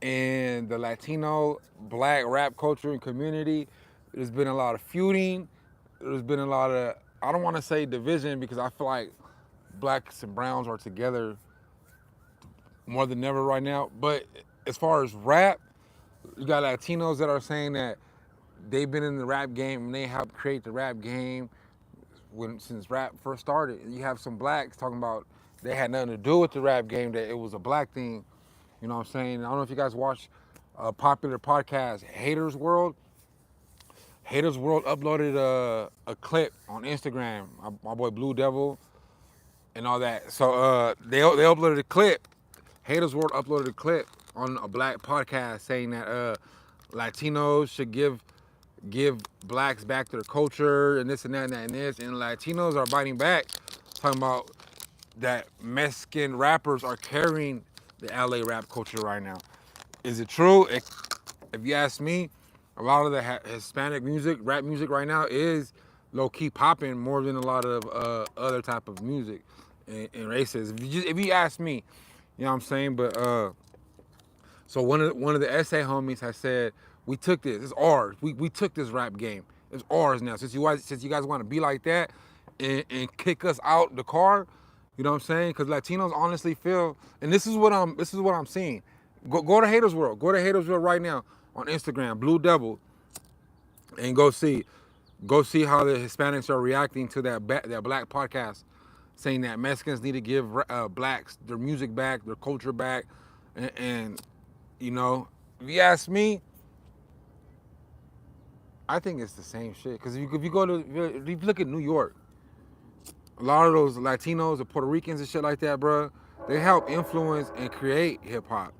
in the Latino black rap culture and community. There's been a lot of feuding. There's been a lot of, I don't want to say division because I feel like blacks and browns are together more than ever right now. But as far as rap, you got Latinos that are saying that they've been in the rap game and they helped create the rap game since rap first started. You have some blacks talking about they had nothing to do with the rap game, that it was a black thing. You know what I'm saying? I don't know if you guys watch a popular podcast, Haters World. Haters World uploaded a clip on Instagram. My boy Blue Devil and all that. So they uploaded a clip. Haters World uploaded a clip on a black podcast saying that Latinos should give blacks back their culture and this and that and that and this. And Latinos are biting back, talking about that Mexican rappers are carrying the LA rap culture right now. Is it true? If you ask me, a lot of the Hispanic music, rap music right now is low-key popping more than a lot of other type of music and races. If you ask me, you know what I'm saying? But so one of the essay homies has said, we took this. It's ours. We took this rap game. It's ours now. Since you guys want to be like that and kick us out the car, you know what I'm saying? Because Latinos honestly feel, and this is what I'm seeing. Go to Haters World. Go to Haters World right now on Instagram, Blue Devil, and go see how the Hispanics are reacting to that black podcast, saying that Mexicans need to give blacks their music back, their culture back, and you know, if you ask me, I think it's the same shit. Because if you look at New York, a lot of those Latinos or Puerto Ricans and shit like that, bro, they help influence and create hip hop.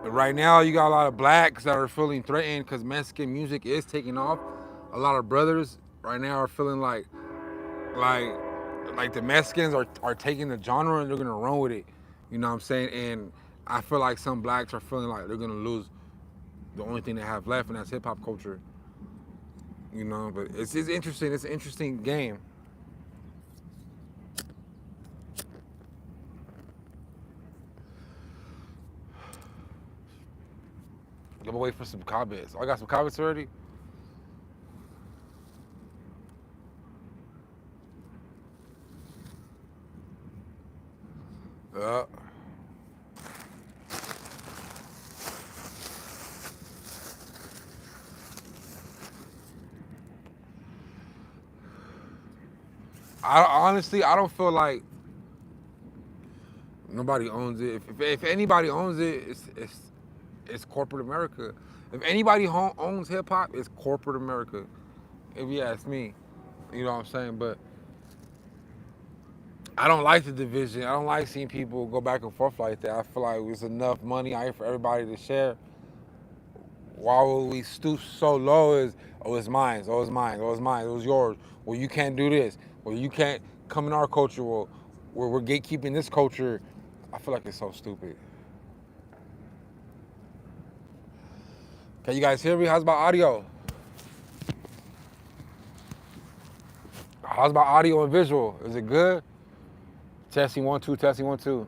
But right now, you got a lot of blacks that are feeling threatened because Mexican music is taking off. A lot of brothers right now are feeling like the Mexicans are taking the genre and they're gonna run with it. You know what I'm saying? And I feel like some blacks are feeling like they're gonna lose the only thing they have left, and that's hip hop culture. You know, but it's interesting. It's an interesting game. I'm gonna wait for some comments. Oh, I got some comments already. Uh, I don't feel like nobody owns it. If anybody owns it, it's corporate America. If anybody owns hip hop, it's corporate America. If you ask me, you know what I'm saying. But I don't like the division. I don't like seeing people go back and forth like that. I feel like there's enough money out here for everybody to share. Why would we stoop so low as, oh, it's mine, oh, it's mine, oh, it's mine, it was yours. Well, you can't do this. Well, you can't come in our culture. Well, we're gatekeeping this culture. I feel like it's so stupid. Can you guys hear me? How's my audio? How's my audio and visual? Is it good? Testing 1 2, testing 1 2.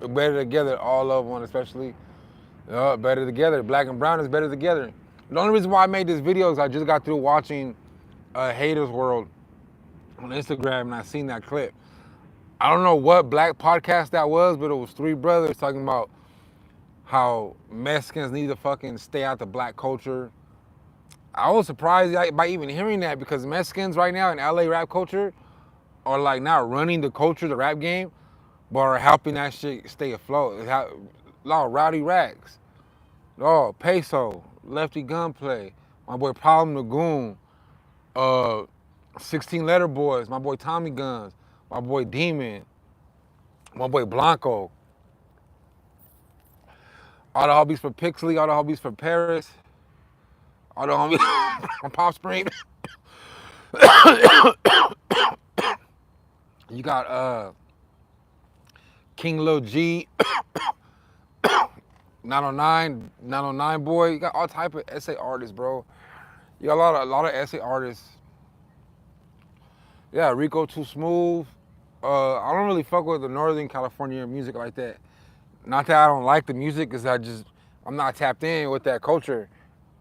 Better together, all of one especially. Better together. Black and brown is better together. The only reason why I made this video is I just got through watching Haters World on Instagram and I seen that clip. I don't know what black podcast that was, but it was 3 brothers talking about how Mexicans need to fucking stay out the black culture. I was surprised by even hearing that because Mexicans right now in LA rap culture are like not running the culture, the rap game, but are helping that shit stay afloat. A lot of Rowdy Racks, oh, Peso, Lefty Gunplay, my boy Problem Lagoon, 16 Letter Boys, my boy Tommy Guns, my boy Demon, my boy Blanco. All the hobbies for Pixley, all the hobbies for Paris, all the homies from Pop Spring. You got King Lil G, 909 boy. You got all type of essay artists, bro. You got a lot of essay artists. Yeah, Rico Too Smooth. I don't really fuck with the Northern California music like that. Not that I don't like the music, cause I'm not tapped in with that culture.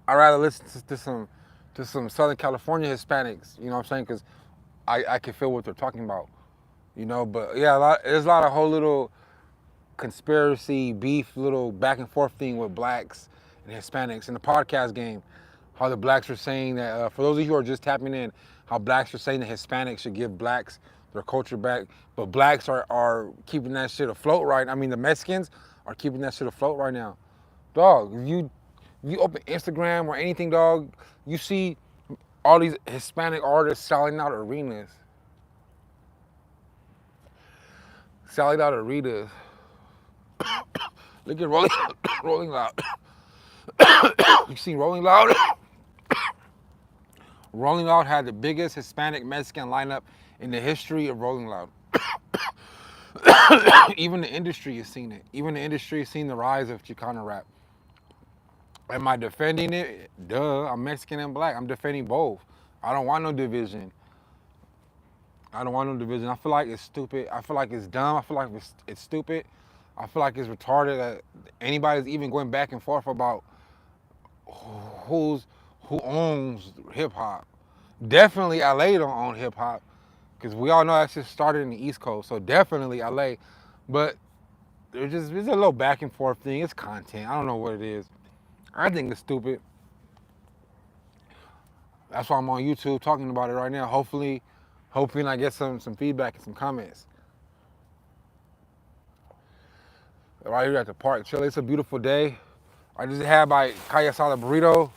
I rather listen to some Southern California Hispanics. You know what I'm saying? Cause I can feel what they're talking about. You know, but yeah, there's a lot of whole little conspiracy beef, little back and forth thing with blacks and Hispanics in the podcast game. How the blacks are saying that, for those of you who are just tapping in, how blacks are saying that Hispanics should give blacks their culture back, but blacks are keeping that shit afloat right. I mean, the Mexicans are keeping that shit afloat right now. Dog, if you open Instagram or anything, dog, you see all these Hispanic artists selling out arenas. Selling out arenas. Look at Rolling, Rolling Loud. You see Rolling Loud? Rolling Loud had the biggest Hispanic Mexican lineup in the history of Rolling Loud. Even the industry has seen it. Even the industry has seen the rise of Chicano rap. Am I defending it? Duh, I'm Mexican and black. I'm defending both. I don't want no division. I don't want no division. I feel like it's stupid. I feel like it's dumb. I feel like it's stupid. I feel like it's retarded that anybody's even going back and forth about who owns hip hop. Definitely LA don't own hip hop, because we all know that shit started in the East Coast. So definitely LA, but it's a little back and forth thing. It's content. I don't know what it is. I think it's stupid. That's why I'm on YouTube talking about it right now. Hopefully I get some feedback and some comments. Right here at the park, chill. It's a beautiful day. I just had my carne asada burrito.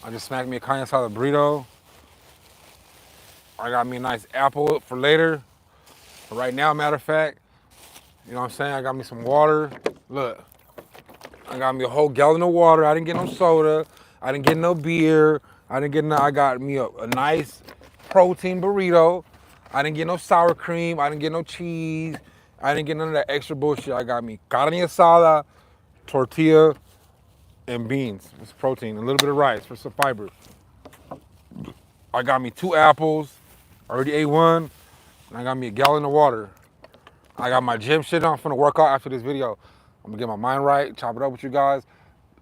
I just smacked me a carne asada burrito. I got me a nice apple for later. But right now, matter of fact, you know what I'm saying? I got me some water. Look, I got me a whole gallon of water. I didn't get no soda. I didn't get no beer. I got me a nice protein burrito. I didn't get no sour cream. I didn't get no cheese. I didn't get none of that extra bullshit. I got me carne asada, tortilla, and beans. It's protein. A little bit of rice for some fiber. I got me 2 apples. I already ate one. And I got me a gallon of water. I got my gym shit on. I'm finna work out after this video. I'm gonna get my mind right, chop it up with you guys.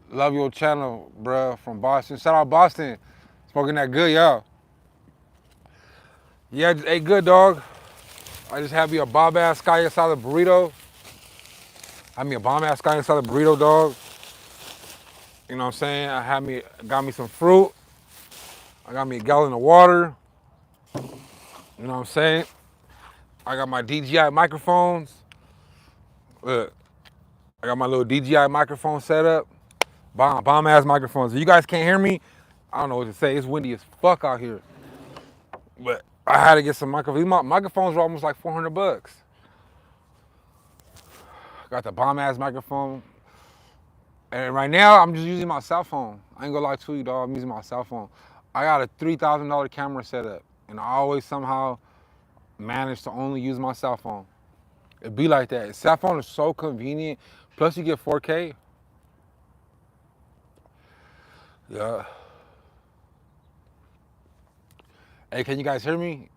Love your channel, bruh, from Boston. Shout out Boston. Smoking that good, y'all. Yeah, I just ate good, dog. I just had me a bomb-ass carne asada burrito. Had me a bomb-ass carne asada burrito, dog. You know what I'm saying? Got me some fruit. I got me a gallon of water. You know what I'm saying? I got my DJI microphones. Look, I got my little DJI microphone set up. Bomb-ass microphones. If you guys can't hear me, I don't know what to say. It's windy as fuck out here. But I had to get some microphones. These microphones were almost like $400. Got the bomb-ass microphone. And right now, I'm just using my cell phone. I ain't gonna lie to you, dog. I'm using my cell phone. I got a $3,000 camera set up. And I always somehow manage to only use my cell phone. It be like that. Cell phone is so convenient. Plus, you get 4K. Yeah. Hey, can you guys hear me?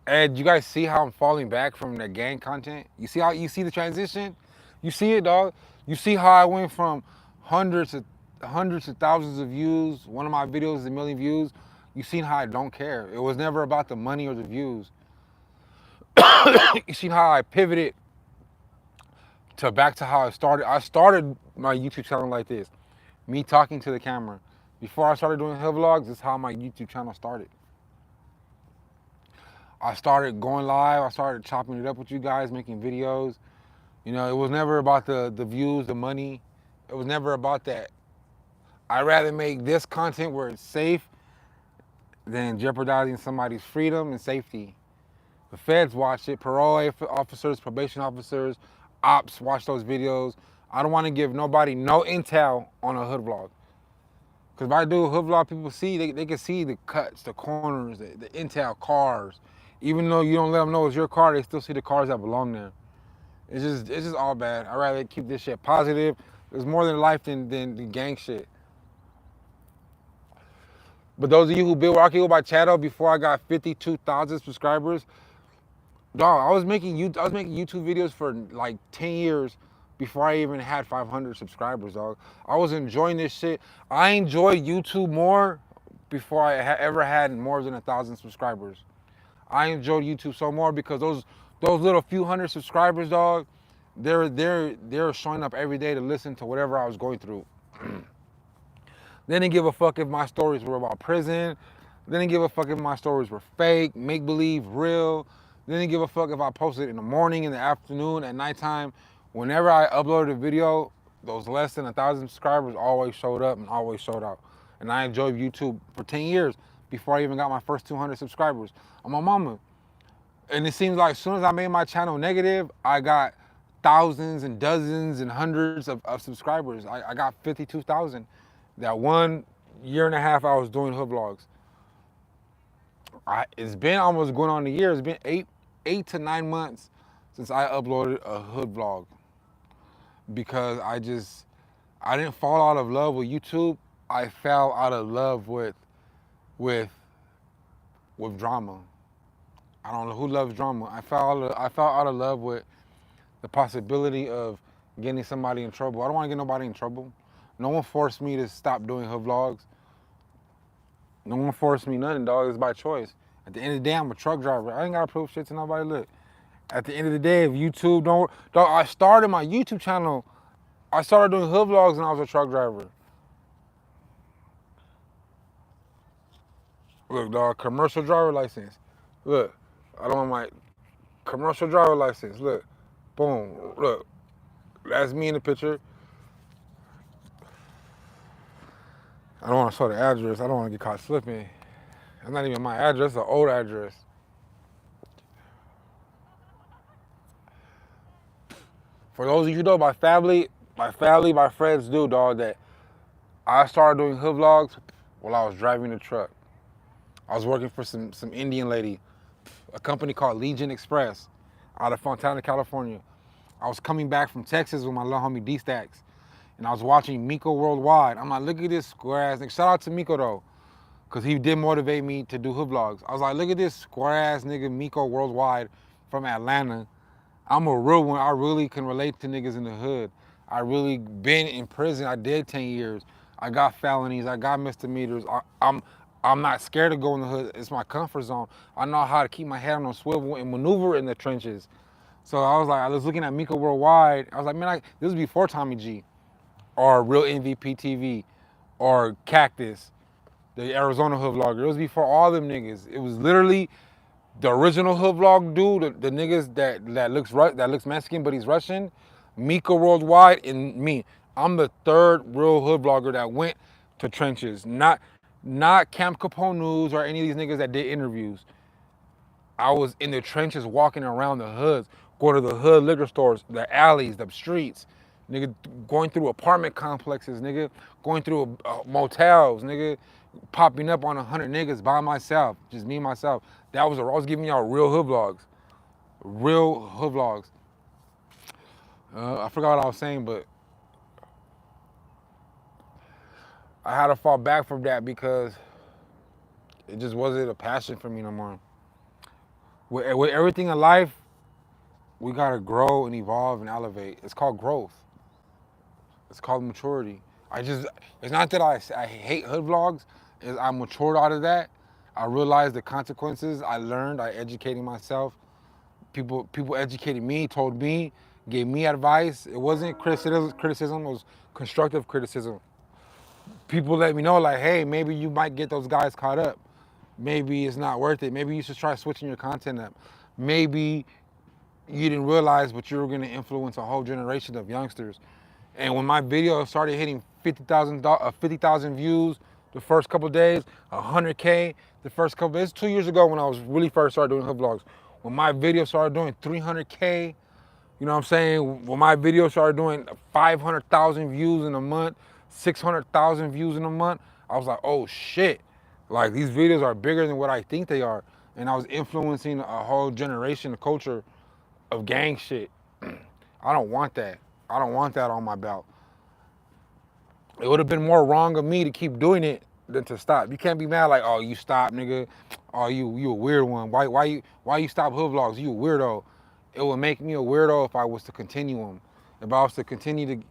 And you guys see how I'm falling back from the gang content? You see the transition? You see it, dog? You see how I went from hundreds of thousands of views. One of my videos is 1 million views. You seen how I don't care. It was never about the money or the views. You seen how I pivoted back to how I started. I started my YouTube channel like this. Me talking to the camera. Before I started doing hood vlogs, this is how my YouTube channel started. I started going live. I started chopping it up with you guys, making videos. You know, it was never about the views, the money. It was never about that. I'd rather make this content where it's safe than jeopardizing somebody's freedom and safety. The feds watch it. Parole officers, probation officers, ops watch those videos. I don't want to give nobody no intel on a hood vlog. Because if I do a hood vlog, people see, they can see the cuts, the corners, the intel, cars. Even though you don't let them know it's your car, they still see the cars that belong there. It's just all bad. I'd rather keep this shit positive. There's more than life than gang shit. But those of you who been rocking with my channel before I got 52,000 subscribers, Dog, I was making YouTube videos for like 10 years before I even had 500 subscribers, dog. I was enjoying this shit. I enjoyed YouTube more before I ever had more than 1,000 subscribers. I enjoyed YouTube so more because those little few hundred subscribers, dog, they're showing up every day to listen to whatever I was going through. They didn't give a fuck if my stories were about prison. They didn't give a fuck if my stories were fake, make believe, real. They didn't give a fuck if I posted in the morning, in the afternoon, at nighttime. Whenever I uploaded a video, those less than 1,000 subscribers always showed up and always showed out. And I enjoyed YouTube for 10 years before I even got my first 200 subscribers on my mama. And it seems like as soon as I made my channel negative, I got thousands and dozens and hundreds of subscribers. I got 52,000. That 1.5 years I was doing hood vlogs. It's been almost going on a year. It's been eight to 9 months since I uploaded a hood vlog because I didn't fall out of love with YouTube. I fell out of love with drama. I don't know who loves drama. I fell out of love with the possibility of getting somebody in trouble. I don't want to get nobody in trouble. No one forced me to stop doing hood vlogs. No one forced me nothing, dog. It's by choice. At the end of the day, I'm a truck driver. I ain't gotta prove shit to nobody. Look, at the end of the day, if YouTube don't, dog, I started my YouTube channel. I started doing hood vlogs when I was a truck driver. Look, dog, commercial driver license. Look, I don't want my commercial driver license. Look, boom. Look, that's me in the picture. I don't want to show the address. I don't want to get caught slipping. It's not even my address. It's an old address. For those of you who know my family, my friends do, dog, that I started doing hood vlogs while I was driving the truck. I was working for some Indian lady, a company called Legion Express out of Fontana, California. I was coming back from Texas with my little homie D-Stacks, and I was watching Miko Worldwide. I'm like, look at this square ass nigga. Shout out to Miko though, because he did motivate me to do hood vlogs. I was like, look at this square ass nigga Miko Worldwide from Atlanta. I'm a real one. I really can relate to niggas in the hood. I really been in prison. I did 10 years. I got felonies. I got misdemeanors. I'm not scared to go in the hood. It's my comfort zone. I know how to keep my head on a swivel and maneuver in the trenches. So I was looking at Miko Worldwide. I was like, man, this was before Tommy G or Real MVP TV or Cactus, the Arizona hood vlogger. It was before all them niggas. It was literally the original hood vlog dude, the niggas that looks Mexican but he's Russian, Miko Worldwide, and me. I'm the third real hood vlogger that went to trenches. Not Camp Capone News or any of these niggas that did interviews. I was in the trenches walking around the hoods, going to the hood liquor stores, the alleys, the streets, nigga, going through apartment complexes, nigga, going through motels, nigga, popping up on 100 niggas by myself, just me and myself. I was giving y'all real hood vlogs. Real hood vlogs. I forgot what I was saying, but I had to fall back from that because it just wasn't a passion for me no more. With everything in life, we gotta grow and evolve and elevate. It's called growth. It's called maturity. It's not that I hate hood vlogs. I matured out of that. I realized the consequences. I learned. I educated myself. People educated me, told me, gave me advice. It wasn't criticism. It was constructive criticism. People let me know, like, hey, maybe you might get those guys caught up. Maybe it's not worth it. Maybe you should try switching your content up. Maybe you didn't realize, but you were gonna influence a whole generation of youngsters. And when my video started hitting 50,000 views the first couple of days, 100K the first couple of days, 2 years ago when I was really first started doing hood vlogs, when my video started doing 300K, you know what I'm saying? When my video started doing 500,000 views in a month, 600,000 views in a month, I was like, oh shit. Like, these videos are bigger than what I think they are. And I was influencing a whole generation, a culture of gang shit. I don't want that. I don't want that on my belt. It would have been more wrong of me to keep doing it than to stop. You can't be mad like, oh, you stop, nigga. Oh, you a weird one. Why you stop hood vlogs? You a weirdo. It would make me a weirdo if I was to continue them. If I was to continue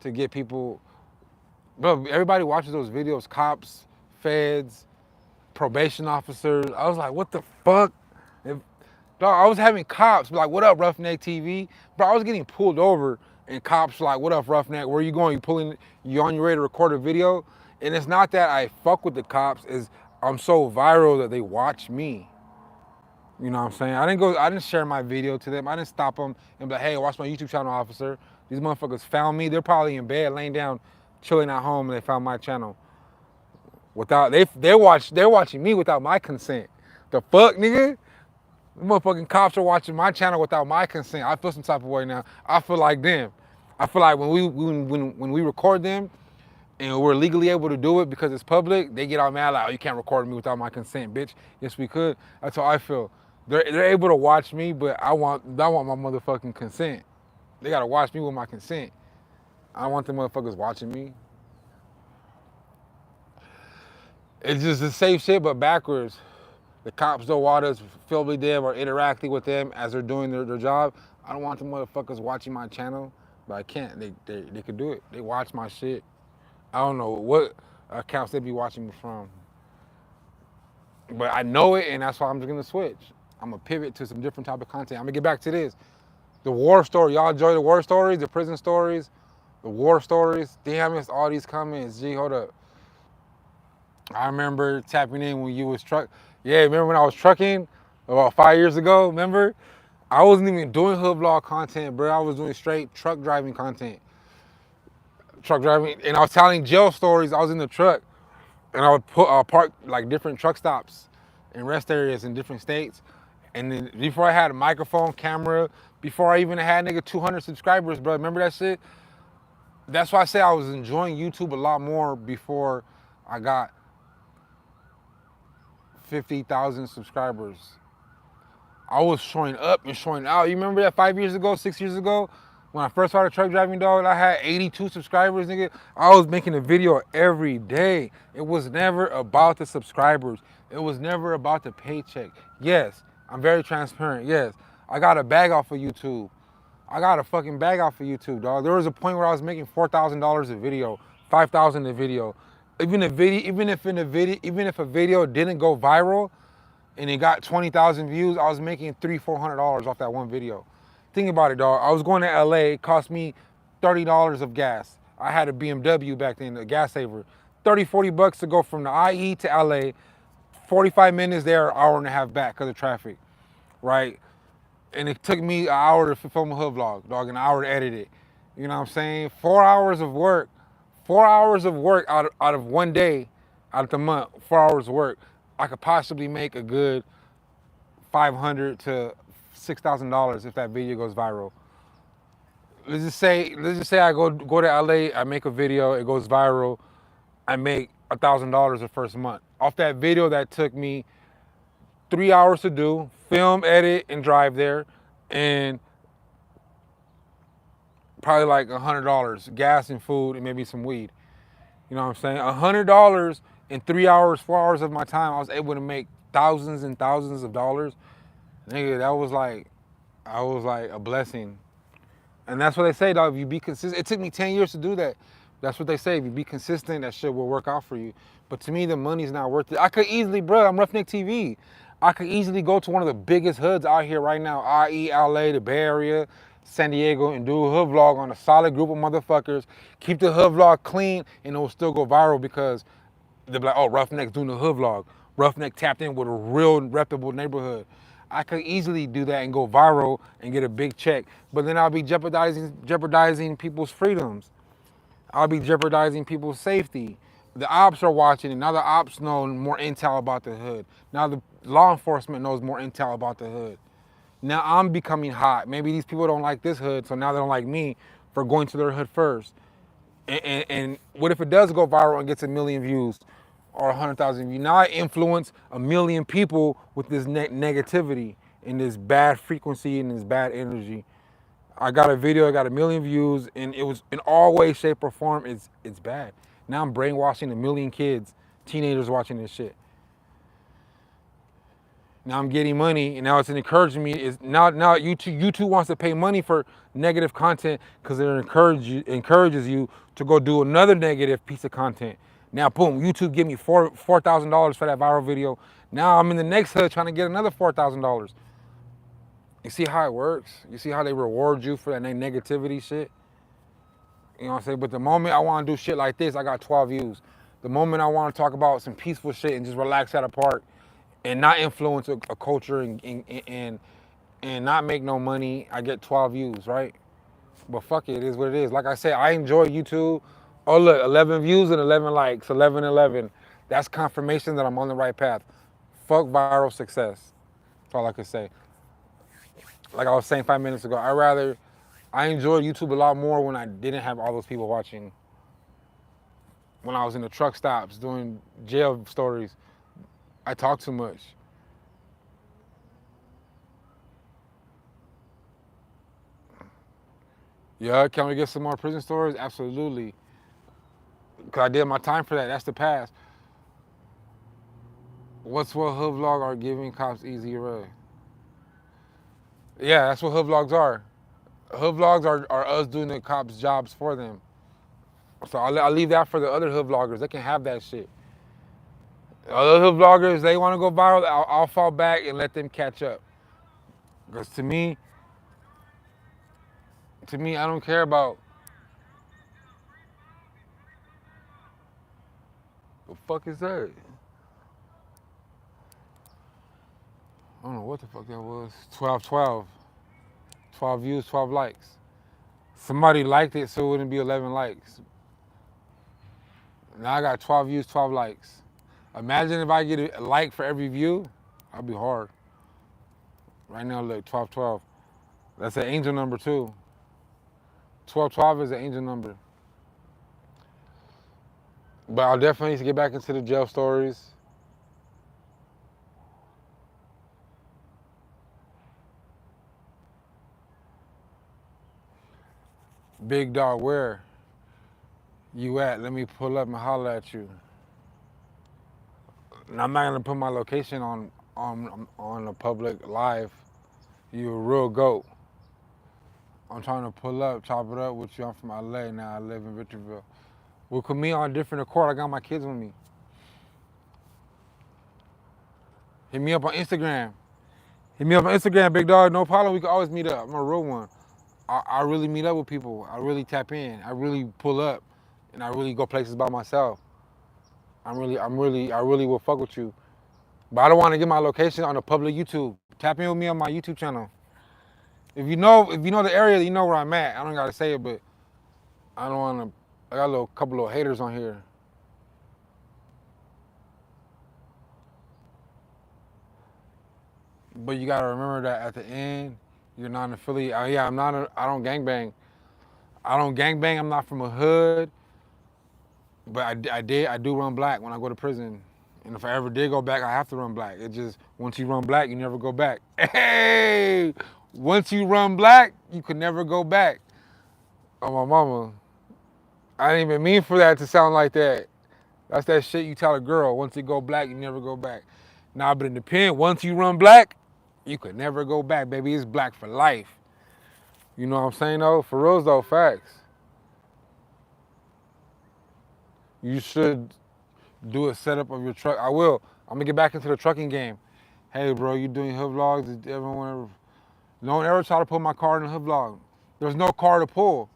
to get people, bro, everybody watches those videos, cops, feds, probation officers. I was like, what the fuck? Dog, I was having cops be like, what up, Roughneck TV? Bro, I was getting pulled over and cops like, what up, Roughneck? Where you going? You on your way to record a video? And it's not that I fuck with the cops, is I'm so viral that they watch me. You know what I'm saying? I didn't share my video to them. I didn't stop them and be like, hey, watch my YouTube channel, officer. These motherfuckers found me. They're probably in bed, laying down, chilling at home, and they found my channel. They're watching me without my consent. The fuck, nigga? The motherfucking cops are watching my channel without my consent. I feel some type of way now. I feel like them. I feel like when we record them and we're legally able to do it because it's public, they get all mad like, oh, you can't record me without my consent, bitch. Yes, we could. That's how I feel. They're able to watch me, but I want my motherfucking consent. They gotta watch me with my consent. I don't want the motherfuckers watching me. It's just the safe shit, but backwards. The cops don't want us filming them or interacting with them as they're doing their job. I don't want the motherfuckers watching my channel, but I can't. They could do it. They watch my shit. I don't know what accounts they be watching me from. But I know it, and that's why I'm just gonna switch. I'm gonna pivot to some different type of content. I'm gonna get back to this. The war story. Y'all enjoy the war stories, the prison stories, the war stories. Damn, it's all these comments. Gee, hold up. I remember tapping in when you was truck. Yeah, remember when I was trucking about 5 years ago? Remember? I wasn't even doing hood vlog content, bro. I was doing straight truck driving content. Truck driving, and I was telling jail stories. I was in the truck, and I would park like different truck stops and rest areas in different states. And then before I had a microphone, camera, before I even had nigga 200 subscribers, bro. Remember that shit? That's why I say I was enjoying YouTube a lot more before I got 50,000 subscribers. I was showing up and showing out. You remember that 5 years ago, 6 years ago? When I first started truck driving, dog, I had 82 subscribers, nigga. I was making a video every day. It was never about the subscribers. It was never about the paycheck. Yes, I'm very transparent. Yes, I got a bag off of YouTube. I got a fucking bag off of YouTube, dog. There was a point where I was making $4,000 a video, $5,000 a video. Even if a video didn't go viral and it got 20,000 views, I was making $300-400 off that one video. Think about it, dog. I was going to LA. It cost me $30 of gas. I had a BMW back then, a gas saver. 30-40 bucks to go from the IE to LA. 45 minutes there, an hour and a half back because of traffic, right? And it took me an hour to film a hood vlog, dog, an hour to edit it. You know what I'm saying? 4 hours of work. 4 hours of work out of one day, out of the month, 4 hours of work. I could possibly make a good $500 to $6,000 if that video goes viral. Let's just say I go to LA, I make a video, it goes viral, I make $1,000 the first month. Off that video that took me 3 hours to do, film, edit, and drive there, and probably like $100, gas and food, and maybe some weed. You know what I'm saying? $100 in 3 hours, 4 hours of my time, I was able to make thousands and thousands of dollars. Nigga, that was like a blessing. And that's what they say, dog. If you be consistent, it took me 10 years to do that. That's what they say. If you be consistent, that shit will work out for you. But to me, the money's not worth it. I could easily, bro, I'm Roughneck TV. I could easily go to one of the biggest hoods out here right now, i.e. LA, the Bay Area, San Diego, and do a hood vlog on a solid group of motherfuckers. Keep the hood vlog clean, and it will still go viral because they'll be like, oh, Roughneck's doing the hood vlog. Roughneck tapped in with a real reputable neighborhood. I could easily do that and go viral and get a big check, but then I'll be jeopardizing people's freedoms. I'll be jeopardizing people's safety. The ops are watching, and now the ops know more intel about the hood. Now the law enforcement knows more intel about the hood. Now I'm becoming hot. Maybe these people don't like this hood, so now they don't like me for going to their hood first. And what if it does go viral and gets 1 million views or 100,000 views? Now I influence 1 million people with this negativity and this bad frequency and this bad energy. I got a video, I got 1 million views, and it was in all ways, shape, or form, it's bad. Now I'm brainwashing 1 million kids teenagers watching this shit. Now I'm getting money, and now it's encouraging me. Is now YouTube wants to pay money for negative content because it encourages you to go do another negative piece of content. Now, boom, YouTube give me $4,000 for that viral video. Now I'm in the next hood trying to get another $4,000. You see how it works? You see how they reward you for that negativity shit? You know what I'm saying? But the moment I want to do shit like this, I got 12 views. The moment I want to talk about some peaceful shit and just relax at a park and not influence a culture and not make no money, I get 12 views, right? But fuck it, it is what it is. Like I said, I enjoy YouTube. Oh look, 11 views and 11 likes, 11, 11. That's confirmation that I'm on the right path. Fuck viral success. That's all I could say. Like I was saying 5 minutes ago, I enjoyed YouTube a lot more when I didn't have all those people watching. When I was in the truck stops doing jail stories, I talk too much. Yeah, can we get some more prison stories? Absolutely. Because I did my time for that. That's the past. What's what hood vlog are giving cops easy run? Yeah, that's what hood vlogs are. Hood vlogs are us doing the cops' jobs for them. So I'll leave that for the other hood vloggers. They can have that shit. Other hood vloggers, they want to go viral, I'll fall back and let them catch up. Because to me, I don't care about the fuck is that? I don't know what the fuck that was. 12, 12. 12 views, 12 likes. Somebody liked it, so it wouldn't be 11 likes. Now I got 12 views, 12 likes. Imagine if I get a like for every view, I'd be hard. Right now, look, 12, 12. That's an angel number too. 12, 12 is an angel number. But I'll definitely need to get back into the jail stories. Big dog, where you at? Let me pull up and holler at you. And I'm not gonna put my location on a public live. You a real goat. I'm trying to pull up, chop it up with you. I'm from LA now. I live in Victorville. We could meet on a different accord. I got my kids with me. Hit me up on Instagram. Hit me up on Instagram, big dog. No problem. We can always meet up. I'm a real one. I really meet up with people. I really tap in. I really pull up, and I really go places by myself. I really will fuck with you. But I don't want to get my location on a public YouTube. Tap in with me on my YouTube channel. If you know the area, you know where I'm at. I don't gotta say it, but I don't want to. I got a couple of haters on here. But you gotta remember that at the end, you're not an affiliate. Yeah, I don't gangbang. I don't gangbang. I'm not from a hood. But I do run black when I go to prison. And if I ever did go back, I have to run black. It just, once you run black, you never go back. Hey! Once you run black, you can never go back. Oh, my mama. I didn't even mean for that to sound like that. That's that shit you tell a girl. Once you go black, you never go back. Nah, but in the pen, once you run black, you could never go back, baby. It's black for life. You know what I'm saying, though? For reals, though, facts. You should do a setup of your truck. I will. I'm gonna get back into the trucking game. Hey, bro, you doing hood vlogs? Did everyone ever? No one ever try to put my car in a hood vlog. There's no car to pull.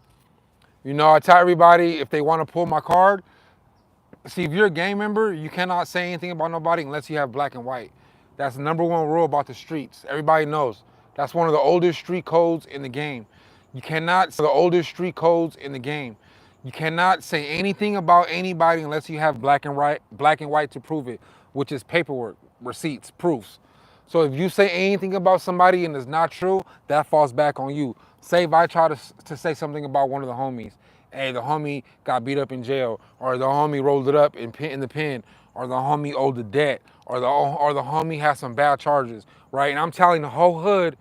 You know, I tell everybody if they want to pull my card. See, if you're a gang member, you cannot say anything about nobody unless you have black and white. That's the number one rule about the streets. Everybody knows. That's one of the oldest street codes in the game. You cannot say the oldest street codes in the game. You cannot say anything about anybody unless you have black and white to prove it, which is paperwork, receipts, proofs. So if you say anything about somebody and it's not true, that falls back on you. Say if I try to say something about one of the homies, hey, the homie got beat up in jail, or the homie rolled it up in the pen, or the homie owed the debt, or the homie has some bad charges, right? And I'm telling the whole hood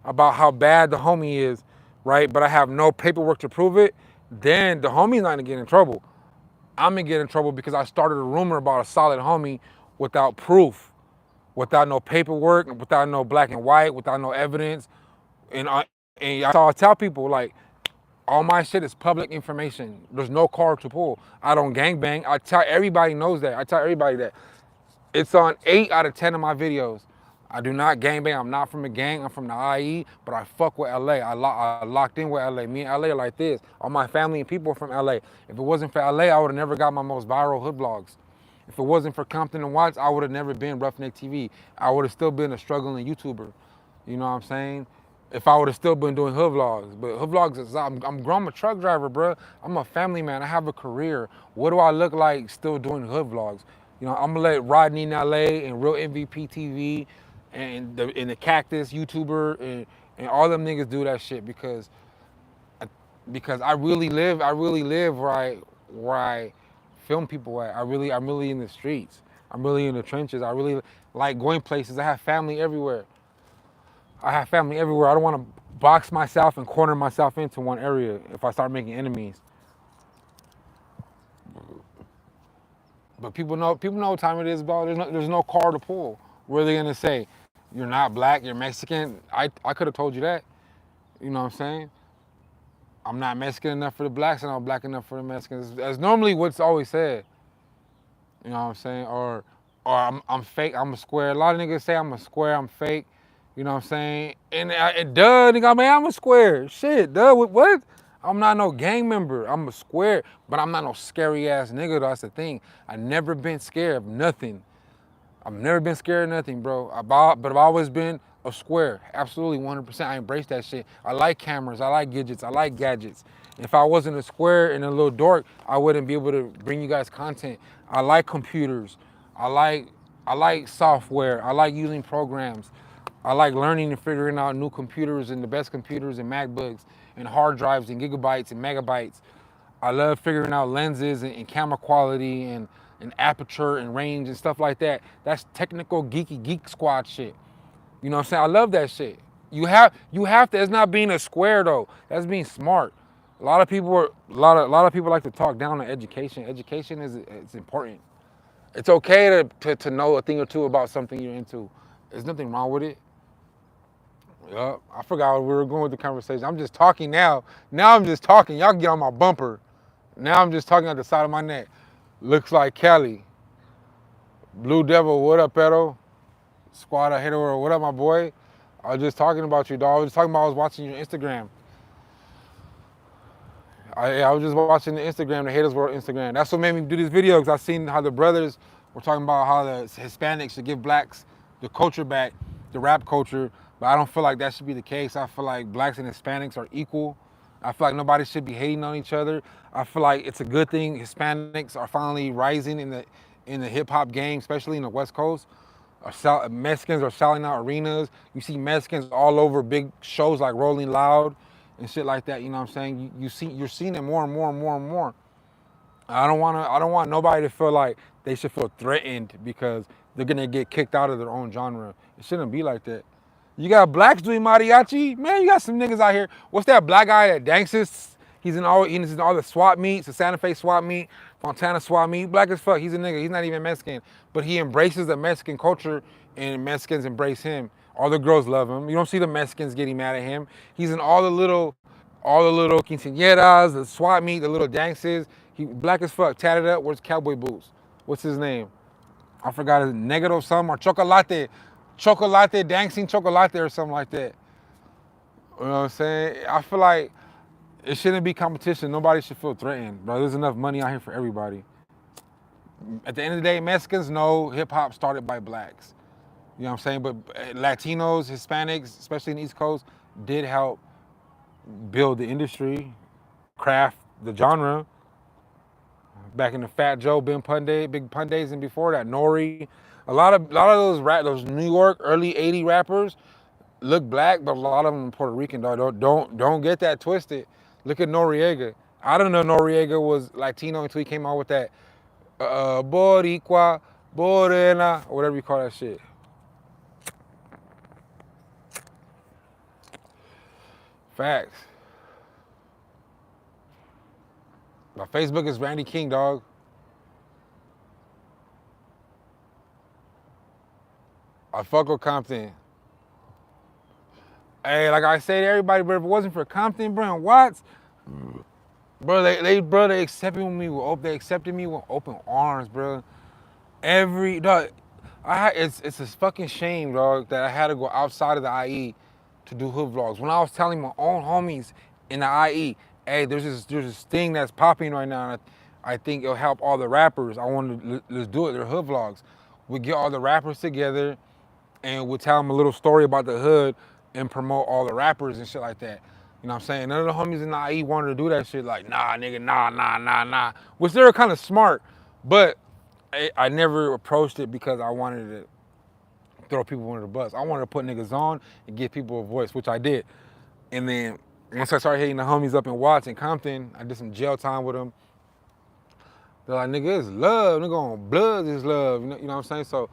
about how bad the homie is, right? But I have no paperwork to prove it. Then the homie's not gonna get in trouble. I'm gonna get in trouble because I started a rumor about a solid homie without proof, without no paperwork, without no black and white, without no evidence. And I tell people like all my shit is public information. There's no card to pull. I don't gangbang. I tell everybody knows that. I tell everybody that. It's on 8 out of 10 of my videos. I do not gangbang. I'm not from a gang. I'm from the IE, but I fuck with LA. I locked in with LA. Me and LA are like this. All my family and people are from LA. If it wasn't for LA, I would have never got my most viral hood vlogs. If it wasn't for Compton and Watts, I would have never been Roughneck TV. I would have still been a struggling YouTuber. You know what I'm saying? If I would have still been doing hood vlogs. But hood vlogs is, I'm a truck driver, bro. I'm a family man. I have a career. What do I look like still doing hood vlogs? You know, I'm gonna let Rodney in LA and Real MVP TV and the Cactus YouTuber and all them niggas do that shit because I really live where I film people at. I'm really in the streets. I'm really in the trenches. I really like going places. I have family everywhere. I don't want to box myself and corner myself into one area if I start making enemies. But people know what time it is, bro. There's no card to pull. What are they gonna say? You're not black, you're Mexican. I could have told you that. You know what I'm saying? I'm not Mexican enough for the blacks and I'm black enough for the Mexicans. That's normally what's always said. You know what I'm saying? Or I'm fake, I'm a square. A lot of niggas say I'm a square, I'm fake. You know what I'm saying? And duh, nigga, man, I'm a square. Shit, duh, what? I'm not no gang member. I'm a square, but I'm not no scary ass nigga. That's the thing. I never been scared of nothing. I've never been scared of nothing, bro. But I've always been a square. Absolutely, 100%. I embrace that shit. I like cameras. I like gadgets. I like gadgets. If I wasn't a square and a little dork, I wouldn't be able to bring you guys content. I like computers. I like software. I like using programs. I like learning and figuring out new computers and the best computers and MacBooks and hard drives and gigabytes and megabytes. I love figuring out lenses and camera quality and aperture and range and stuff like that. That's technical geeky geek squad shit. You know what I'm saying? I love that shit. You have to. It's not being a square though. That's being smart. A lot of people like to talk down on education. Education is it's important. It's okay to know a thing or two about something you're into. There's nothing wrong with it. Yup. I forgot where we were going with the conversation. I'm just talking now. Now I'm just talking. Y'all get on my bumper. Now I'm just talking at the side of my neck. Looks like Kelly. Blue Devil, what up, Pedro? Squad, I hit her. What up, my boy? I was just talking about you, dog. I was just talking about I was watching your Instagram. I was just watching the Instagram, the Haters World Instagram. That's what made me do this video, because I seen how the brothers were talking about how the Hispanics should give blacks the culture back, the rap culture. But I don't feel like that should be the case. I feel like blacks and Hispanics are equal. I feel like nobody should be hating on each other. I feel like it's a good thing Hispanics are finally rising in the hip hop game, especially in the West Coast. Mexicans are selling out arenas. You see Mexicans all over big shows like Rolling Loud and shit like that. You know what I'm saying? You're seeing it more and more and more and more. I don't want nobody to feel like they should feel threatened because they're gonna get kicked out of their own genre. It shouldn't be like that. You got blacks doing mariachi, man. You got some niggas out here. What's that black guy that dances? He's in all the swap meets, the Santa Fe swap meet, Fontana swap meet. Black as fuck. He's a nigga. He's not even Mexican, but he embraces the Mexican culture, and Mexicans embrace him. All the girls love him. You don't see the Mexicans getting mad at him. He's in all the little quinceañeras, the swap meet, the little dances. He black as fuck, tatted up, wears cowboy boots. What's his name? I forgot his Negro something or Chocolate, dancing chocolate or something like that. You know what I'm saying? I feel like it shouldn't be competition. Nobody should feel threatened, bro. There's enough money out here for everybody. At the end of the day, Mexicans know hip hop started by blacks. You know what I'm saying? But Latinos, Hispanics, especially in the East Coast, did help build the industry, craft the genre. Back in the Fat Joe, Big Pun Days, and before that, Nori. A lot of those New York early '80s rappers look black, but a lot of them Puerto Rican. Dog. Don't get that twisted. Look at Noriega. I don't know Noriega was Latino until he came out with that Boricua, Morena, or whatever you call that shit. Facts. My Facebook is Randy King, dog. I fuck with Compton. Hey, like I say to everybody, bro, if it wasn't for Compton, bro, and Watts, bro, they accepted me with open arms, bro. Every dog, it's a fucking shame, dog, that I had to go outside of the IE to do hood vlogs. When I was telling my own homies in the IE, hey, there's this thing that's popping right now, and I think it'll help all the rappers. I want to let's do it. They're hood vlogs. We get all the rappers together, and we'll tell them a little story about the hood and promote all the rappers and shit like that. You know what I'm saying? None of the homies in the IE wanted to do that shit. Like, nah, nigga, nah. Which they were kind of smart, but I never approached it because I wanted to throw people under the bus. I wanted to put niggas on and give people a voice, which I did. And then once I started hitting the homies up in Watts and Compton, I did some jail time with them. They're like, nigga, it's love. Nigga, on blood is love. You know what I'm saying? So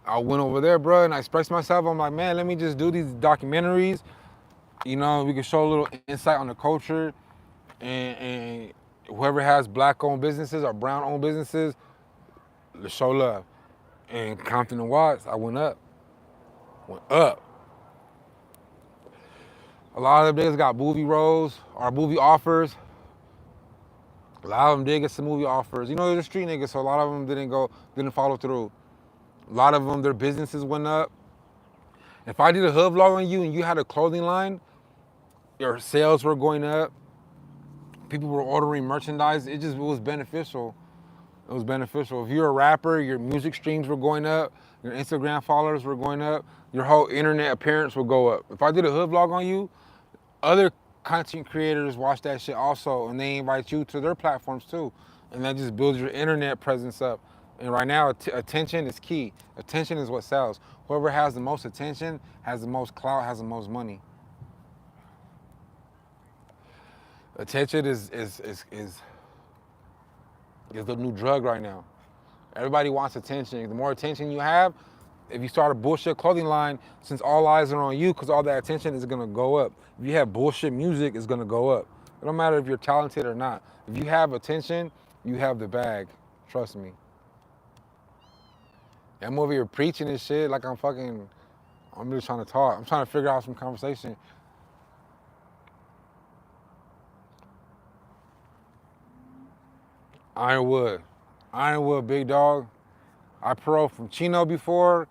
I went over there, bro, and I expressed myself. I'm like, man, let me just do these documentaries. You know, we can show a little insight on the culture. And whoever has black-owned businesses or brown-owned businesses, let's show love. And Compton and Watts, I went up. A lot of them niggas got movie roles or movie offers. A lot of them did get some movie offers. You know, they're street niggas, so a lot of them didn't follow through. A lot of them, their businesses went up. If I did a hood vlog on you and you had a clothing line, your sales were going up. People were ordering merchandise. It was beneficial. It was beneficial. If you're a rapper, your music streams were going up, your Instagram followers were going up, your whole internet appearance will go up. If I did a hood vlog on you, other content creators watch that shit also, and they invite you to their platforms too. And that just builds your internet presence up. And right now, attention is key. Attention is what sells. Whoever has the most attention, has the most clout, has the most money. Attention is the new drug right now. Everybody wants attention. The more attention you have, if you start a bullshit clothing line, since all eyes are on you, because all that attention is gonna go up. If you have bullshit music, it's gonna go up. It don't matter if you're talented or not. If you have attention, you have the bag. Trust me. I'm over here preaching this shit like I'm just trying to talk. I'm trying to figure out some conversation. Ironwood, big dog. I paroled from Chino before.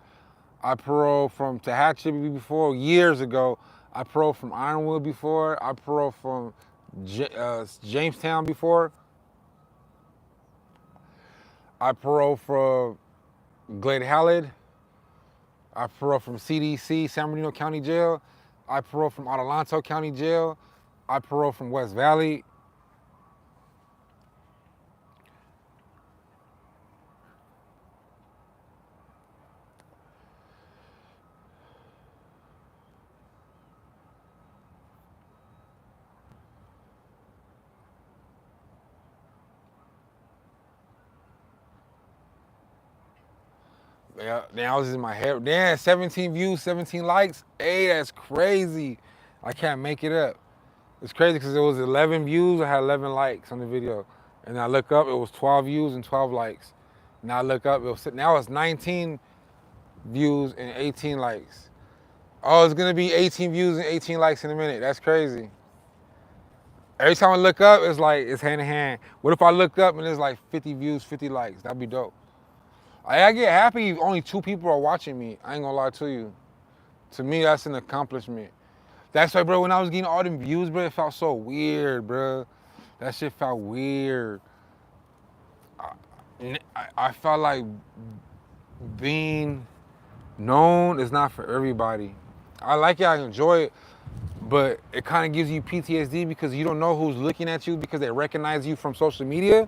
I paroled from Tehachapi before, years ago. I paroled from Ironwood before. I paroled from Jamestown before. I paroled from Glade Hallead. I paroled from CDC, San Bernardino County Jail. I paroled from Adelanto County Jail. I paroled from West Valley. Yeah, then I was in my head. Damn, 17 views, 17 likes. Hey, that's crazy. I can't make it up. It's crazy because it was 11 views. I had 11 likes on the video. And I look up, it was 12 views and 12 likes. Now I look up, now it's 19 views and 18 likes. Oh, it's gonna be 18 views and 18 likes in a minute. That's crazy. Every time I look up, it's hand in hand. What if I look up and it's like 50 views, 50 likes? That'd be dope. I get happy if only 2 people are watching me. I ain't gonna lie to you. To me, that's an accomplishment. That's why, bro, when I was getting all them views, bro, it felt so weird, bro. That shit felt weird. I felt like being known is not for everybody. I like it, I enjoy it, but it kind of gives you PTSD because you don't know who's looking at you because they recognize you from social media.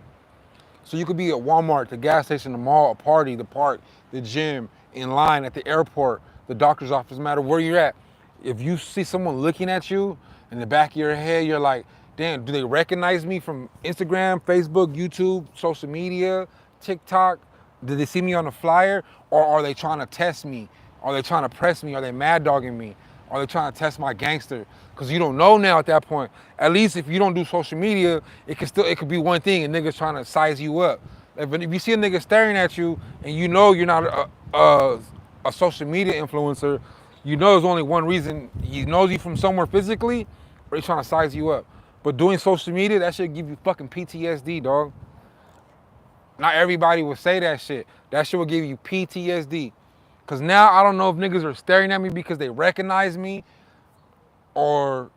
So you could be at Walmart, the gas station, the mall, a party, the park, the gym, in line, at the airport, the doctor's office, no matter where you're at. If you see someone looking at you in the back of your head, you're like, damn, do they recognize me from Instagram, Facebook, YouTube, social media, TikTok? Did they see me on a flyer? Or are they trying to test me? Are they trying to press me? Are they mad dogging me? Are they trying to test my gangster? Because you don't know now at that point. At least if you don't do social media, it could be one thing and niggas trying to size you up. If you see a nigga staring at you and you know you're not a social media influencer, you know there's only one reason. He knows you from somewhere physically, or he's trying to size you up. But doing social media, that shit give you fucking PTSD, dog. Not everybody will say that shit. That shit will give you PTSD. Cause now I don't know if niggas are staring at me because they recognize me, or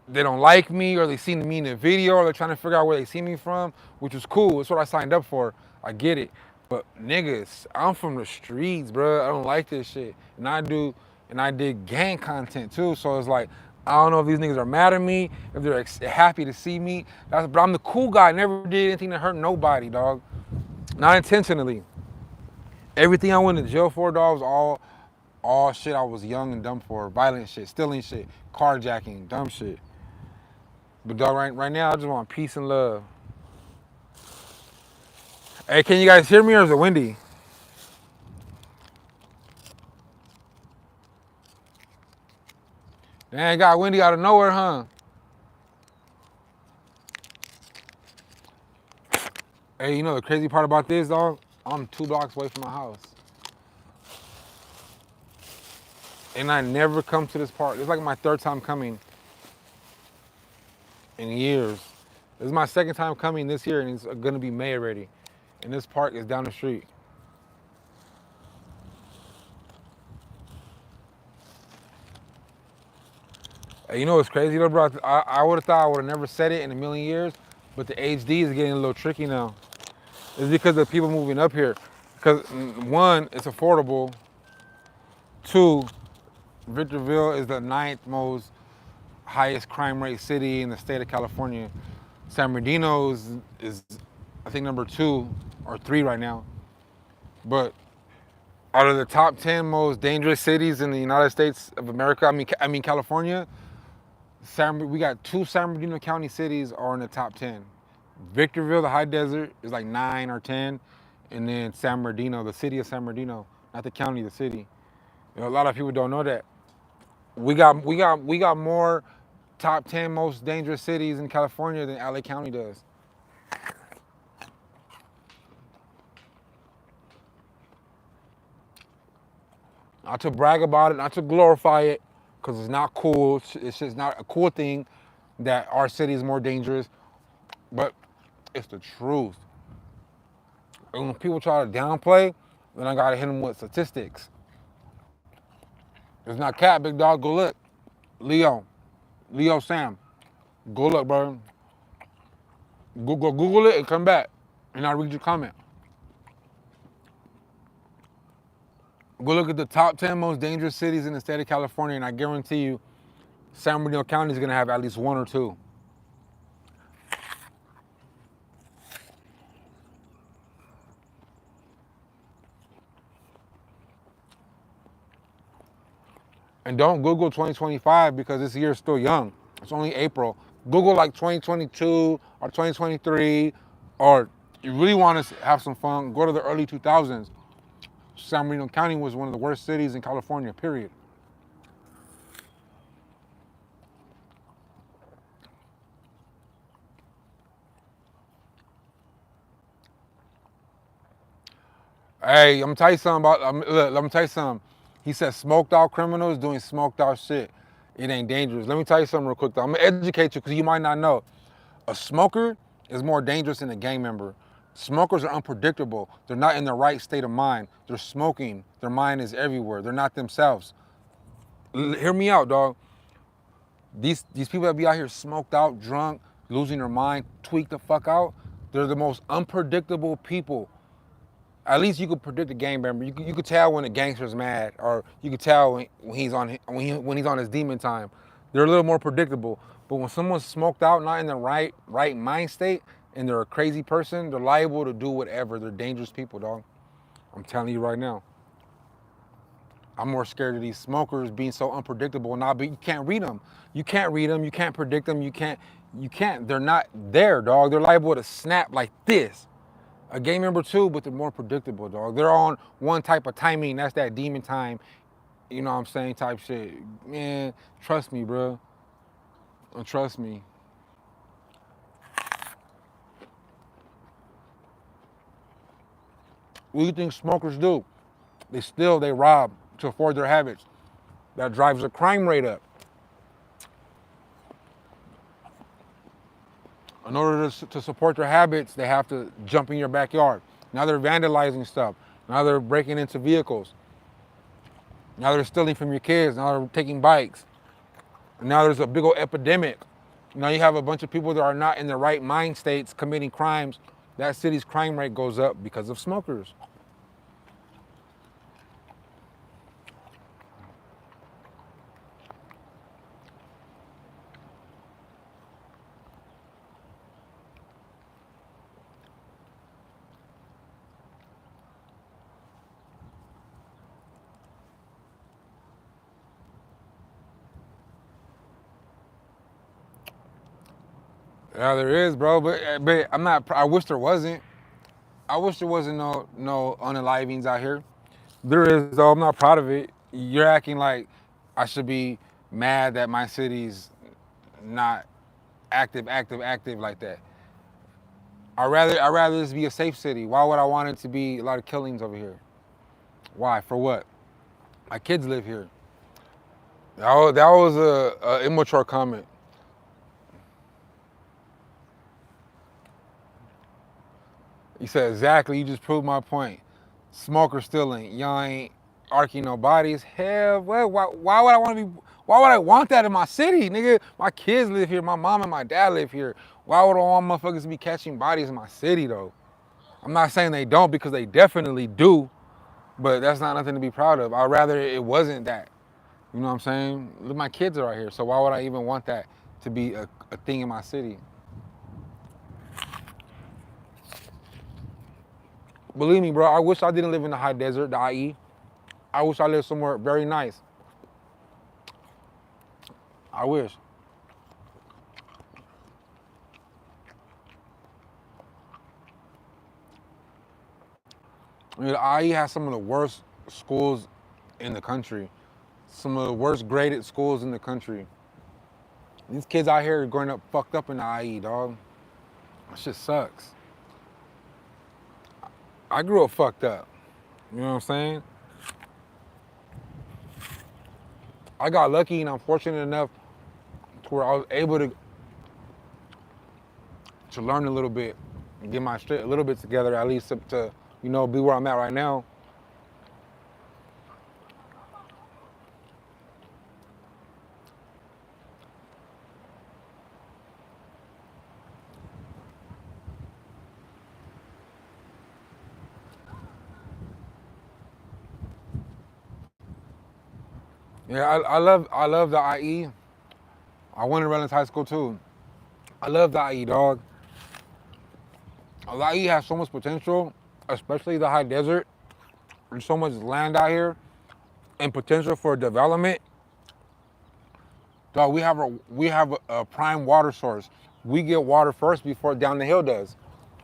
they don't like me, or they seen me in a video, or they're trying to figure out where they see me from, which was cool. It's what I signed up for. I get it. But niggas, I'm from the streets, bro. I don't like this shit. And I did gang content too. So it's like, I don't know if these niggas are mad at me, if they're happy to see me. But I'm the cool guy. I never did anything to hurt nobody, dog. Not intentionally. Everything I went to jail for, dog, was all shit I was young and dumb for. Violent shit, stealing shit, carjacking, dumb shit. But dog, right now, I just want peace and love. Hey, can you guys hear me, or is it windy? Damn, it got windy out of nowhere, huh? Hey, you know the crazy part about this, dog? I'm 2 blocks away from my house. And I never come to this park. It's like my 3rd time coming in years. This is my 2nd time coming this year, and it's gonna be May already. And this park is down the street. Hey, you know what's crazy though, bro? I would have thought I would have never said it in a million years, but the HD is getting a little tricky now. It's because of people moving up here. Because one, it's affordable. 2, Victorville is the 9th most highest crime rate city in the state of California. San Bernardino is I think number 2 or 3 right now. But out of the top 10 most dangerous cities in the United States of America, I mean California, we got 2 San Bernardino County cities are in the top 10. Victorville, the high desert, is like 9 or 10, and then San Bernardino, the city of San Bernardino, not the county, the city. You know, a lot of people don't know that. We got more top 10 most dangerous cities in California than LA County does. Not to brag about it, not to glorify it, because it's not cool. It's just not a cool thing that our city is more dangerous, but it's the truth. And when people try to downplay, then I gotta hit them with statistics. It's not cat, big dog. Go look. Leo Sam. Go look, bro. Go Google it and come back, and I'll read your comment. Go look at the top 10 most dangerous cities in the state of California, and I guarantee you, San Bernardino County is gonna have at least 1 or 2. And don't Google 2025 because this year is still young. It's only April. Google like 2022 or 2023, or you really want to have some fun, go to the early 2000s. San Bernardino County was one of the worst cities in California, period. Hey, I'm gonna tell you something about, look, let me tell you something. He said smoked out criminals doing smoked out shit. It ain't dangerous. Let me tell you something real quick though. I'm gonna educate you because you might not know. A smoker is more dangerous than a gang member. Smokers are unpredictable. They're not in the right state of mind. They're smoking. Their mind is everywhere. They're not themselves. Hear me out, dog. These people that be out here smoked out, drunk, losing their mind, tweaked the fuck out, they're the most unpredictable people. At least you could predict a gang member. You could tell when a gangster's mad, or you could tell when he's on his demon time. They're a little more predictable. But when someone's smoked out, not in the right mind state, and they're a crazy person, they're liable to do whatever. They're dangerous people, dog. I'm telling you right now. I'm more scared of these smokers being so unpredictable, and you can't read them. You can't read them. You can't predict them. You can't. They're not there, dog. They're liable to snap like this. A game member too, but they're more predictable, dog. They're on one type of timing. That's that demon time. You know what I'm saying? Type shit. Man, trust me, bro. Trust me. What do you think smokers do? They rob to afford their habits. That drives the crime rate up. In order to support their habits, they have to jump in your backyard. Now they're vandalizing stuff. Now they're breaking into vehicles. Now they're stealing from your kids. Now they're taking bikes. And now there's a big old epidemic. Now you have a bunch of people that are not in the right mind states committing crimes. That city's crime rate goes up because of smokers. Yeah, there is, bro. But I'm not. I wish there wasn't. I wish there wasn't no unalivings out here. There is though. I'm not proud of it. You're acting like I should be mad that my city's not active like that. I'd rather this be a safe city. Why would I want it to be a lot of killings over here? Why? For what? My kids live here. That was a immature comment. You said exactly. You just proved my point. Smoker stealing. Y'all ain't arcing no bodies. Hell, why would I want to be? Why would I want that in my city, nigga? My kids live here. My mom and my dad live here. Why would I want motherfuckers to be catching bodies in my city though? I'm not saying they don't because they definitely do, but that's not nothing to be proud of. I'd rather it wasn't that. You know what I'm saying? Look, my kids are out here, so why would I even want that to be a thing in my city? Believe me, bro, I wish I didn't live in the high desert, the IE. I wish I lived somewhere very nice. I wish. I mean, the IE has some of the worst schools in the country. Some of the worst graded schools in the country. These kids out here are growing up fucked up in the IE, dog. That shit sucks. I grew up fucked up. You know what I'm saying? I got lucky and I'm fortunate enough to where I was able to learn a little bit and get my shit a little bit together, at least to be where I'm at right now. Yeah, I love the IE. I went to Redlands High School too. I love the IE, dog. The IE has so much potential, especially the high desert. There's so much land out here and potential for development. Dog, we have a prime water source. We get water first before down the hill does.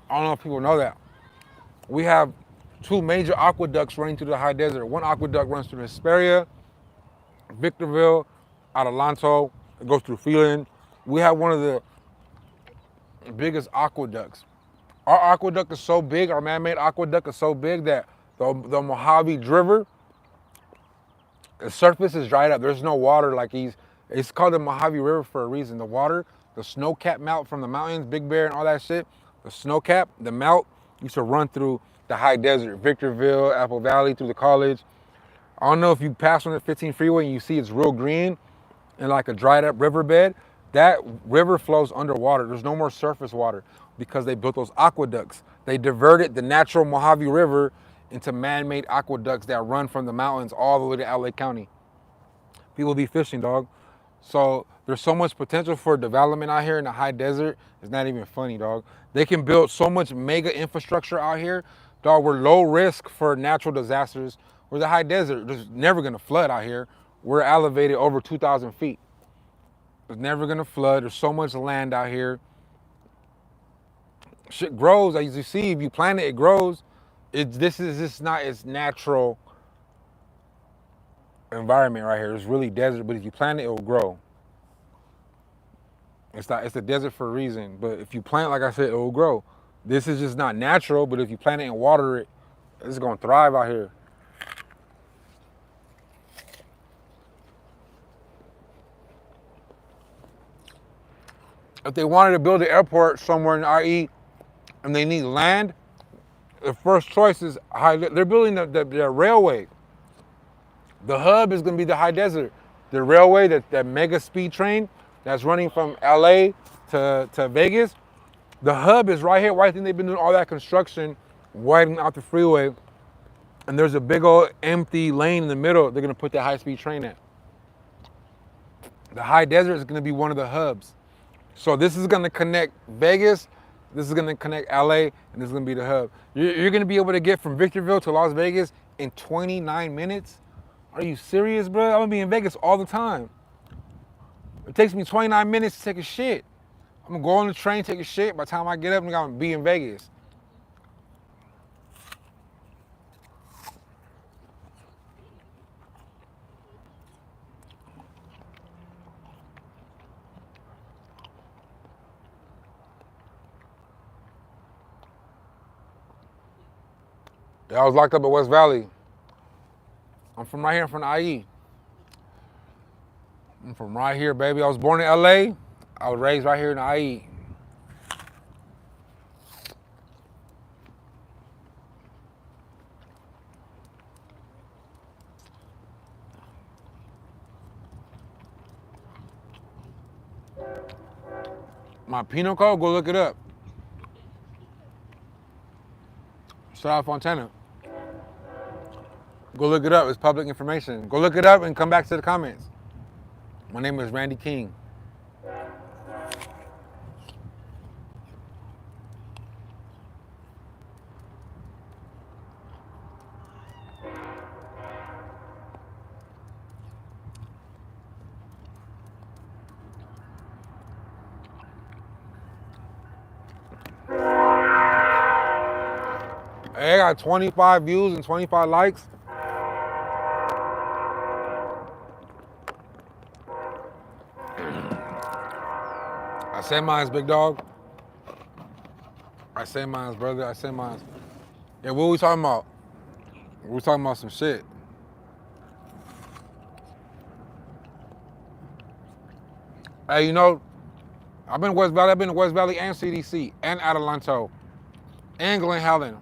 I don't know if people know that. We have two major aqueducts running through the high desert. One aqueduct runs through Hesperia, Victorville, Adelanto. It goes through Phelan. We have one of the biggest aqueducts. Our aqueduct is so big, our man-made aqueduct is so big that the Mojave River, the surface is dried up. There's no water it's called the Mojave River for a reason. The water, the snow cap melt from the mountains, Big Bear and all that shit, the snow cap, the melt used to run through the high desert, Victorville, Apple Valley, through the college. I don't know if you pass on the 15 freeway and you see it's real green and like a dried up riverbed. That river flows underwater. There's no more surface water because they built those aqueducts. They diverted the natural Mojave River into man-made aqueducts that run from the mountains all the way to LA County. People be fishing, dog. So there's so much potential for development out here in the high desert. It's not even funny, dog. They can build so much mega infrastructure out here, dog. We're low risk for natural disasters. We're the high desert. There's never gonna flood out here. We're elevated over 2,000 feet. It's never gonna flood. There's so much land out here. Shit grows, as you see. If you plant it, it grows. This is just not its natural environment right here. It's really desert, but if you plant it, it will grow. It's a desert for a reason, but if you plant, like I said, it will grow. This is just not natural, but if you plant it and water it, it's gonna thrive out here. if they wanted to build an airport somewhere in the IE and they need land, the first choice is high. They're building the railway. The hub is going to be the high desert. The railway, that mega speed train that's running from LA to Vegas, the hub is right here. Why do you think they've been doing all that construction, widening out the freeway, and there's a big old empty lane in the middle they're going to put that high speed train at? The high desert is going to be one of the hubs. So this is going to connect Vegas, this is going to connect LA, and this is going to be the hub. You're going to be able to get from Victorville to Las Vegas in 29 minutes? Are you serious, bro? I'm going to be in Vegas all the time. It takes me 29 minutes to take a shit. I'm going to go on the train, take a shit. By the time I get up, I'm going to be in Vegas. Yeah, I was locked up at West Valley. I'm from right here, from the IE. I'm from right here, baby. I was born in LA. I was raised right here in the IE. My penal code, go look it up. Shout out Fontana. Go look it up. It's public information. Go look it up and come back to the comments. My name is Randy King. Hey, I got 25 views and 25 likes. I said mine's, big dog. I said mine's, brother. I said mine's. Yeah, what we talking about? We talking about some shit. Hey, you know, I've been to West Valley. I've been to West Valley and CDC and Adelanto and Glen Helen.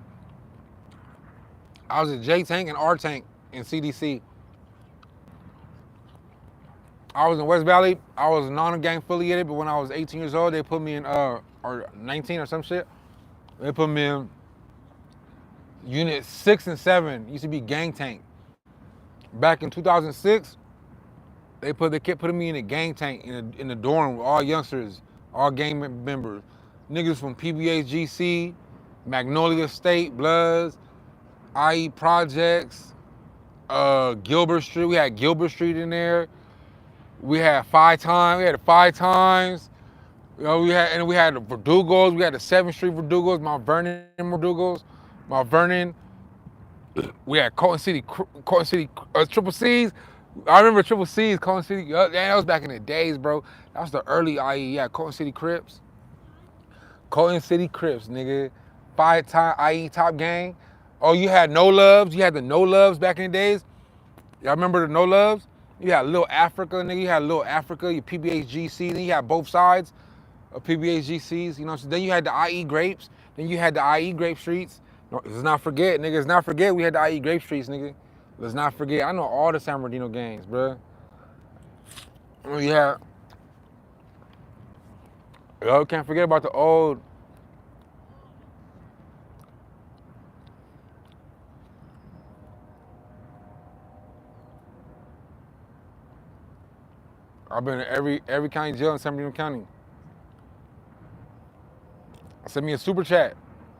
I was at J Tank and R Tank in CDC. I was in West Valley. I was non-gang affiliated, but when I was 18 years old, they put me in, or 19 or some shit. They put me in Unit 6 and 7. Used to be Gang Tank. Back in 2006, they kept putting me in a gang tank in the dorm with all youngsters, all gang members. Niggas from PBH GC, Magnolia State, Bloods, IE Projects, Gilbert Street. We had Gilbert Street in there. We had 5 times. We had the 5 times. You know, we had the Verdugos. We had the 7th Street Verdugos, Mount Vernon Verdugos, Mount Vernon. We had Colton City Triple C's. I remember Triple C's, Colton City. That was back in the days, bro. That was the early IE. Yeah, Colton City Crips. Colton City Crips, nigga. 5-time IE top gang. Oh, you had No Loves. You had the No Loves back in the days. Y'all remember the No Loves? You had Little Africa, nigga. You had Little Africa, your PBH GC. Then you had both sides of PBH GCs. You know what I'm saying? Then you had the IE Grapes. Then you had the IE Grape Streets. No, let's not forget, nigga. Let's not forget we had the IE Grape Streets, nigga. Let's not forget. I know all the San Bernardino gangs, bro. Yeah. Yo, can't forget about the old. I've been in every county jail in San Bernardino County. Send me a super chat.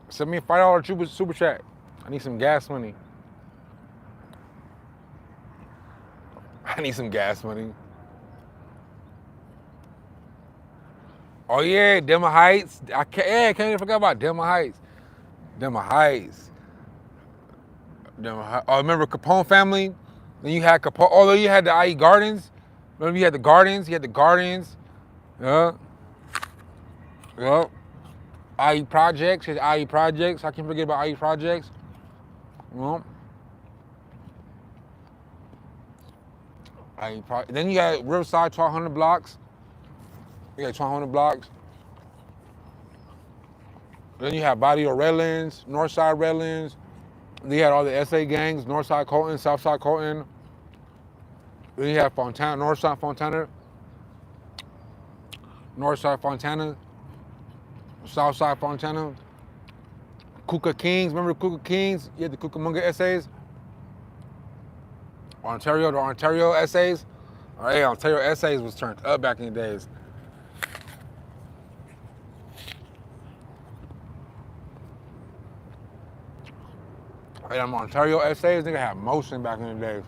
Send me a $5 super chat. I need some gas money. I need some gas money. Oh yeah, Denver Heights. I can't even forget about Denver Heights. Denver Heights. Oh, remember Capone family? Then you had Capone. Although you had the IE Gardens. Remember you had the Gardens. You had the Gardens. Yeah. Yep. IE Projects. IE Projects. I can't forget about IE Projects. Well. Then you had Riverside 1200 blocks. You had 1200 blocks. Then you have Barrio Redlands, Northside Redlands. Then you had all the SA gangs, Northside Colton, Southside Colton. Then you have Fontana, Northside Fontana, Northside Fontana, Southside Fontana. Kuka Kings, remember the Kuka Kings? You had the Cucamonga essays. Ontario, the Ontario essays. Oh, yeah, Ontario essays was turned up back in the days. Hey, them Ontario essays, nigga had motion back in the days.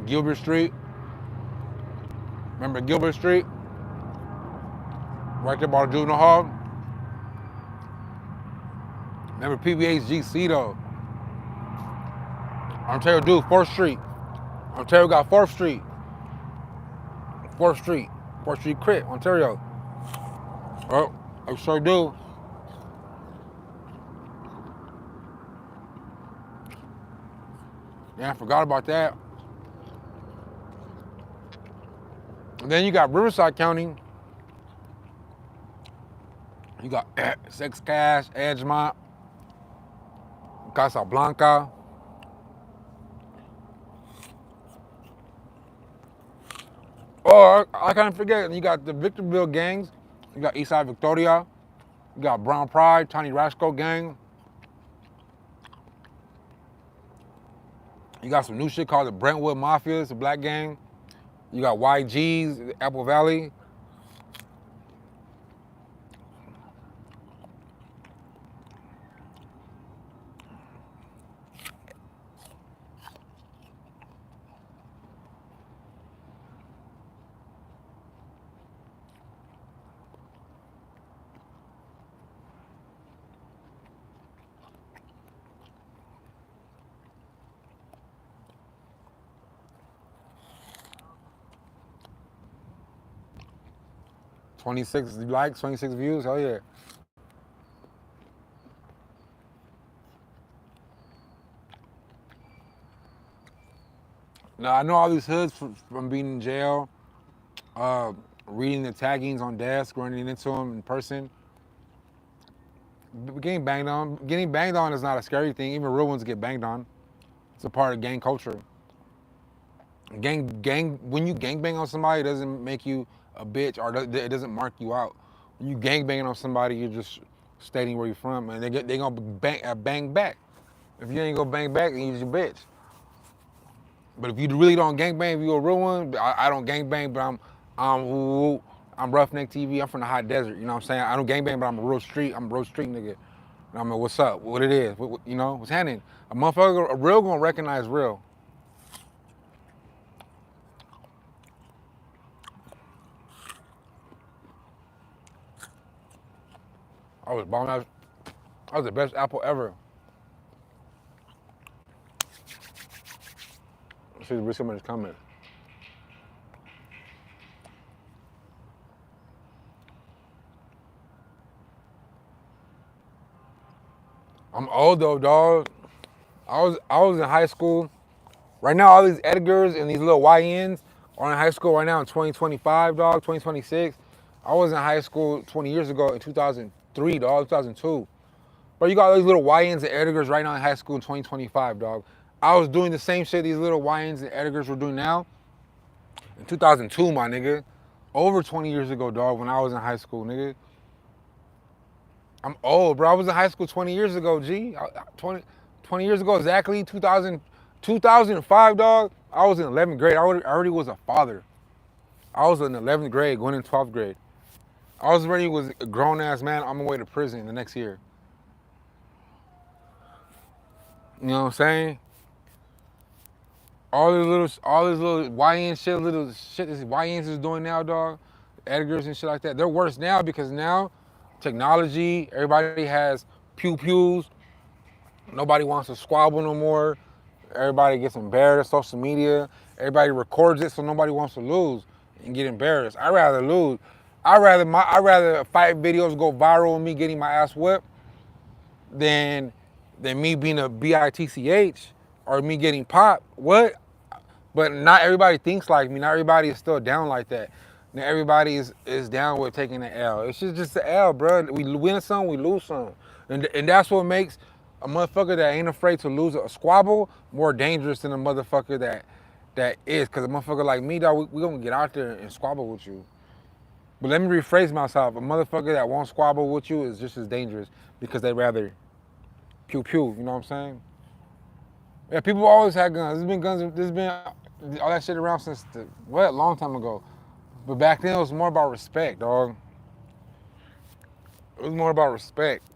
Gilbert Street. Remember Gilbert Street? Right there by the juvenile hall. Remember PBHGC though. Ontario do 4th Street. Ontario got 4th Street. 4th Street. 4th Street Crit, Ontario. Oh, I sure do. Yeah, I forgot about that. And then you got Riverside County. You got Sex Cash, Edgemont, Casablanca. Or I kind of forget. You got the Victorville gangs. You got Eastside Victoria. You got Brown Pride, Tiny Rasco gang. You got some new shit called the Brentwood Mafia. It's a black gang. You got YGs, Apple Valley. $26 likes, 26 views, hell yeah. Now I know all these hoods from being in jail, reading the taggings on desk, running into them in person. Getting banged on. Getting banged on is not a scary thing. Even real ones get banged on. It's a part of gang culture. When you gangbang on somebody, it doesn't make you a bitch or it doesn't mark you out. When you gangbanging on somebody, you're just stating where you're from, and they gonna bang back. If you ain't gonna bang back, then you're just a bitch. But if you really don't gangbang, if you're a real one, I don't gangbang, but I'm Roughneck TV. I'm from the hot desert. You know what I'm saying? I don't gangbang, but I'm a real street nigga. And I'm like, what's up? What it is? You know, what's happening? A motherfucker, a real gonna recognize real. I was bombing. That was the best apple ever. Let's see if somebody's coming. I'm old though, dog. I was in high school. Right now, all these Edgars and these little YNs are in high school right now in 2025, dog, 2026. I was in high school 20 years ago in 2003, dog, 2002. Bro, you got all these little YNs and Edgars right now in high school in 2025, dog. I was doing the same shit these little YNs and Edgars were doing now in 2002, my nigga. Over 20 years ago, dog, when I was in high school, nigga. I'm old, bro. I was in high school 20 years ago, G. 20 years ago, exactly, 2005, dog. I was in 11th grade. I already was a father. I was in 11th grade, going in 12th grade. I was a grown-ass man on my way to prison the next year. You know what I'm saying? All this little YN shit, this YNs is doing now, dog. Edgars and shit like that. They're worse now because now technology, everybody has pew-pews. Nobody wants to squabble no more. Everybody gets embarrassed, social media. Everybody records it so nobody wants to lose and get embarrassed. I'd rather lose. I rather fight videos go viral and me getting my ass whipped than me being a bitch or me getting popped. What? But not everybody thinks like me. Not everybody is still down like that. Not everybody is down with taking the L. It's just the L, bro. We win some, we lose some, and that's what makes a motherfucker that ain't afraid to lose a squabble more dangerous than a motherfucker that is. Cause a motherfucker like me, dog, we gonna get out there and squabble with you. But let me rephrase myself. A motherfucker that won't squabble with you is just as dangerous because they rather pew pew. You know what I'm saying? Yeah, people always had guns. There's been guns. There's been all that shit around since long time ago. But back then it was more about respect, dog. It was more about respect.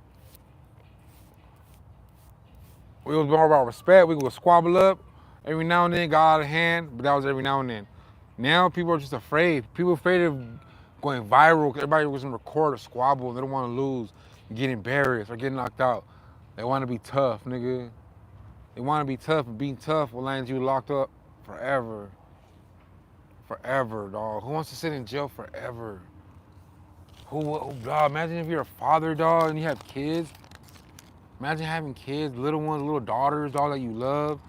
It was more about respect. We would squabble up every now and then, got out of hand, but that was every now and then. Now people are just afraid. People are afraid of going viral. Everybody was gonna record a squabble. They don't want to lose, get embarrassed, or get knocked out. They want to be tough, nigga. They want to be tough, and being tough will land you locked up forever. Forever, dog. Who wants to sit in jail forever? Dog, imagine if you're a father, dog, and you have kids. Imagine having kids, little ones, little daughters, dog, that you love,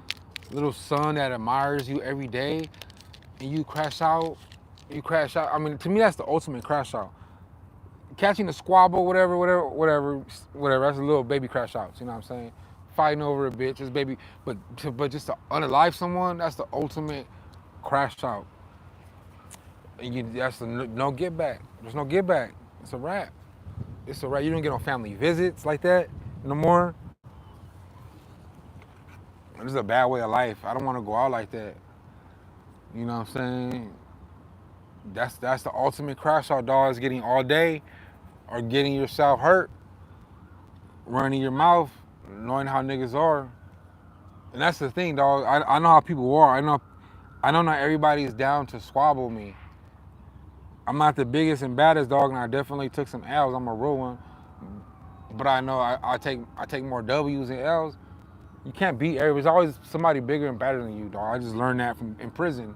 little son that admires you every day, and you crash out. You crash out. I mean, to me, that's the ultimate crash out. Catching a squabble, whatever. That's a little baby crash outs. You know what I'm saying? Fighting over a bitch, just baby. But just to unalive someone, that's the ultimate crash out. That's no get back. There's no get back. It's a wrap. It's a wrap. You don't get no family visits like that no more. This is a bad way of life. I don't want to go out like that. You know what I'm saying? That's the ultimate crash out, dog. Is getting all day or getting yourself hurt, running your mouth, knowing how niggas are. And that's the thing, dog. I know how people are. I know not everybody is down to squabble me. I'm not the biggest and baddest dog, and I definitely took some L's. I'm a real one, but I know I take more W's and L's. You can't beat everybody. There's always somebody bigger and better than you, dog. I just learned that from in prison.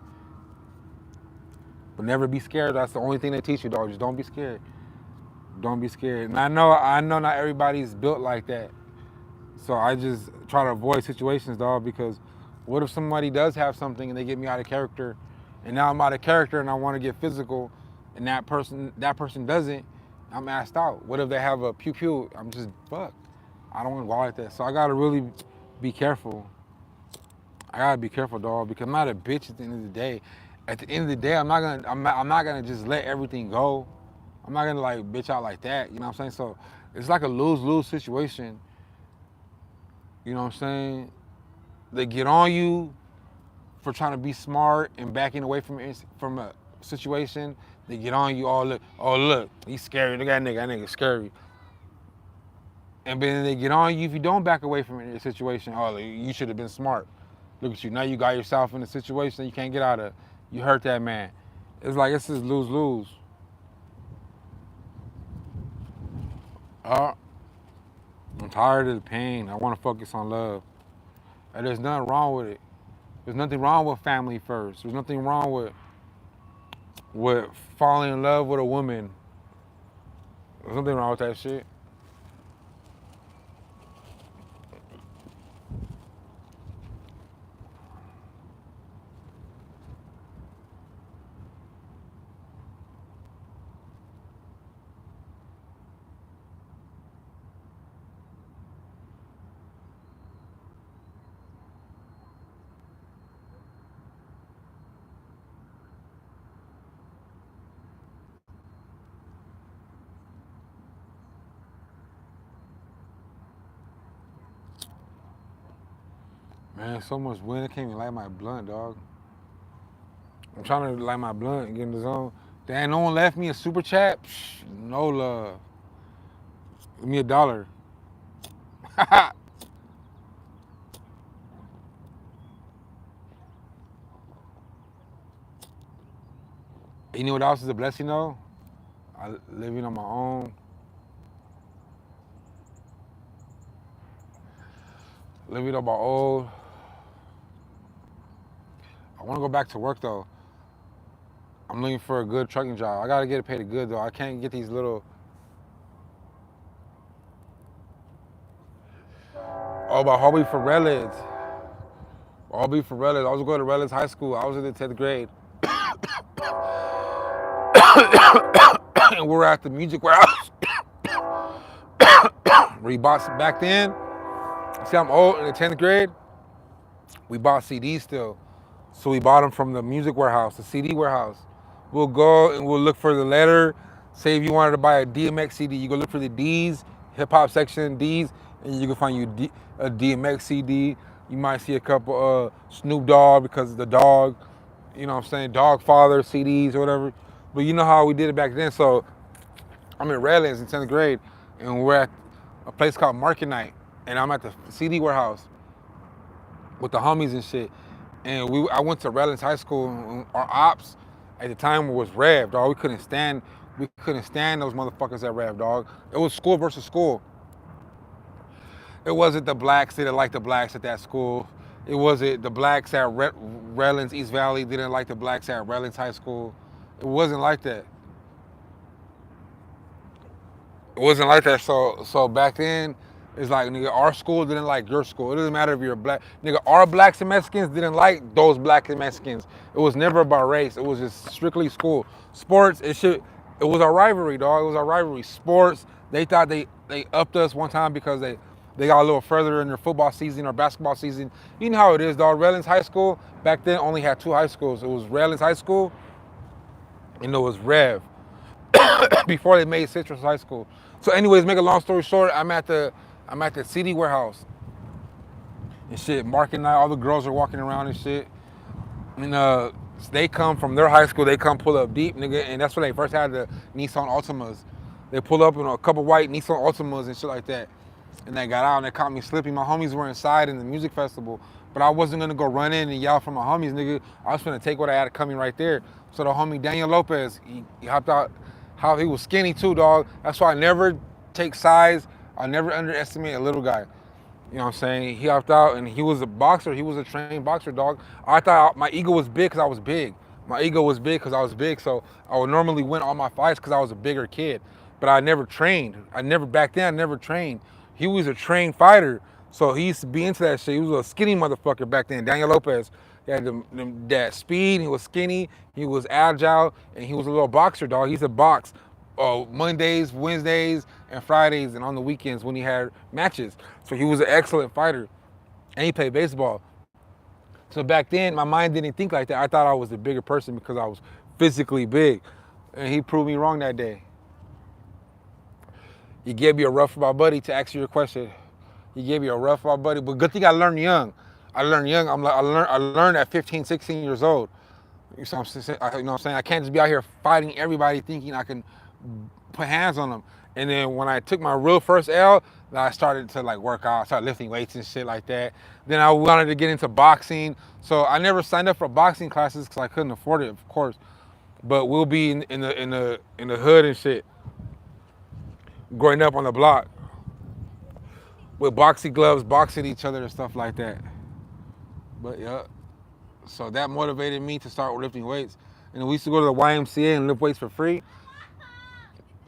But never be scared. That's the only thing they teach you, dog. Just don't be scared. Don't be scared. And I know not everybody's built like that. So I just try to avoid situations, dog, because what if somebody does have something and they get me out of character, and now I'm out of character and I want to get physical, and that person doesn't, I'm asked out. What if they have a pew pew? I'm just fucked. I don't want to go out like that. So I gotta really be careful. I gotta be careful, dog, because I'm not a bitch at the end of the day. At the end of the day, I'm not gonna just let everything go. I'm not gonna like bitch out like that. You know what I'm saying? So it's like a lose-lose situation. You know what I'm saying? They get on you for trying to be smart and backing away from a situation. They get on you. Oh look, he's scary. Look at that nigga's scary. And then they get on you if you don't back away from a situation. Oh, you should have been smart. Look at you. Now you got yourself in a situation you can't get out of. You hurt that man. It's like it's just lose-lose. I'm tired of the pain. I want to focus on love. And there's nothing wrong with it. There's nothing wrong with family first. There's nothing wrong with falling in love with a woman. There's nothing wrong with that shit. Man, so much wind. I can't even light my blunt, dog. I'm trying to light my blunt and get in the zone. Damn, no one left me a super chat? Psh, no love. Give me $1. You know what else is a blessing, though? I living on my own. Living on my own. I want to go back to work, though. I'm looking for a good trucking job. I gotta get paid good though. I can't get these little. Oh, but hobby for Redlands. Hobby for Redlands. I was going to Redlands High School. I was in the 10th grade. And we were at the music warehouse. We bought back then. See, I'm old in the 10th grade. We bought CDs still. So we bought them from the music warehouse, the CD warehouse. We'll go and we'll look for the letter. Say if you wanted to buy a DMX CD, you go look for the D's, hip hop section D's, and you can find you a DMX CD. You might see a couple Snoop Dogg because of the dog, you know what I'm saying, Dog Father CDs or whatever. But you know how we did it back then. So I'm in Redlands in 10th grade, and we're at a place called Market Night, and I'm at the CD warehouse with the homies and shit. And I went to Redlands High School, and our ops at the time was Rev, dog. We couldn't stand those motherfuckers at Rev, dog. It was school versus school. It wasn't the blacks that didn't like the blacks at that school. It wasn't the blacks at Redlands East Valley didn't like the blacks at Redlands High School. It wasn't like that. It wasn't like that. So back then, it's like, nigga, our school didn't like your school. It doesn't matter if you're black. Nigga, our blacks and Mexicans didn't like those blacks and Mexicans. It was never about race. It was just strictly school. Sports, it was our rivalry, dog. It was our rivalry. Sports, they thought they upped us one time because they got a little further in their football season or basketball season. You know how it is, dog. Redlands High School, back then, only had 2 high schools. It was Redlands High School, and it was Rev, before they made Citrus High School. So anyways, make a long story short, I'm at the CD warehouse and shit. Market Night, all the girls are walking around and shit. And they come from their high school, they come pull up deep, nigga, and that's when they first had the Nissan Altimas. They pull up in a couple white Nissan Altimas and shit like that. And they got out and they caught me slipping. My homies were inside in the music festival, but I wasn't gonna go run in and yell for my homies, nigga. I was gonna take what I had coming right there. So the homie Daniel Lopez, he hopped out. How he was skinny too, dog. That's why I never take size. I never underestimate a little guy. You know what I'm saying? He hopped out and he was a boxer. He was a trained boxer, dog. I thought my ego was big because I was big. My ego was big because I was big. So I would normally win all my fights because I was a bigger kid. But I never trained. Back then, I never trained. He was a trained fighter. So he used to be into that shit. He was a skinny motherfucker back then. Daniel Lopez. He had that speed. He was skinny. He was agile. And he was a little boxer, dog. He used to box Mondays, Wednesdays, and Fridays, and on the weekends when he had matches. So he was an excellent fighter. And he played baseball. So back then, my mind didn't think like that. I thought I was a bigger person because I was physically big. And he proved me wrong that day. He gave me a rough my buddy to answer your question. He gave me a rough my buddy, but good thing I learned young. I learned at 15, 16 years old. You know what I'm saying? I can't just be out here fighting everybody thinking I can put hands on them. And then when I took my real first L, I started to like work out, started lifting weights and shit like that. Then I wanted to get into boxing. So I never signed up for boxing classes because I couldn't afford it, of course. But we'll be in the hood and shit, growing up on the block with boxing gloves, boxing each other and stuff like that. But yeah, so that motivated me to start lifting weights. And we used to go to the YMCA and lift weights for free.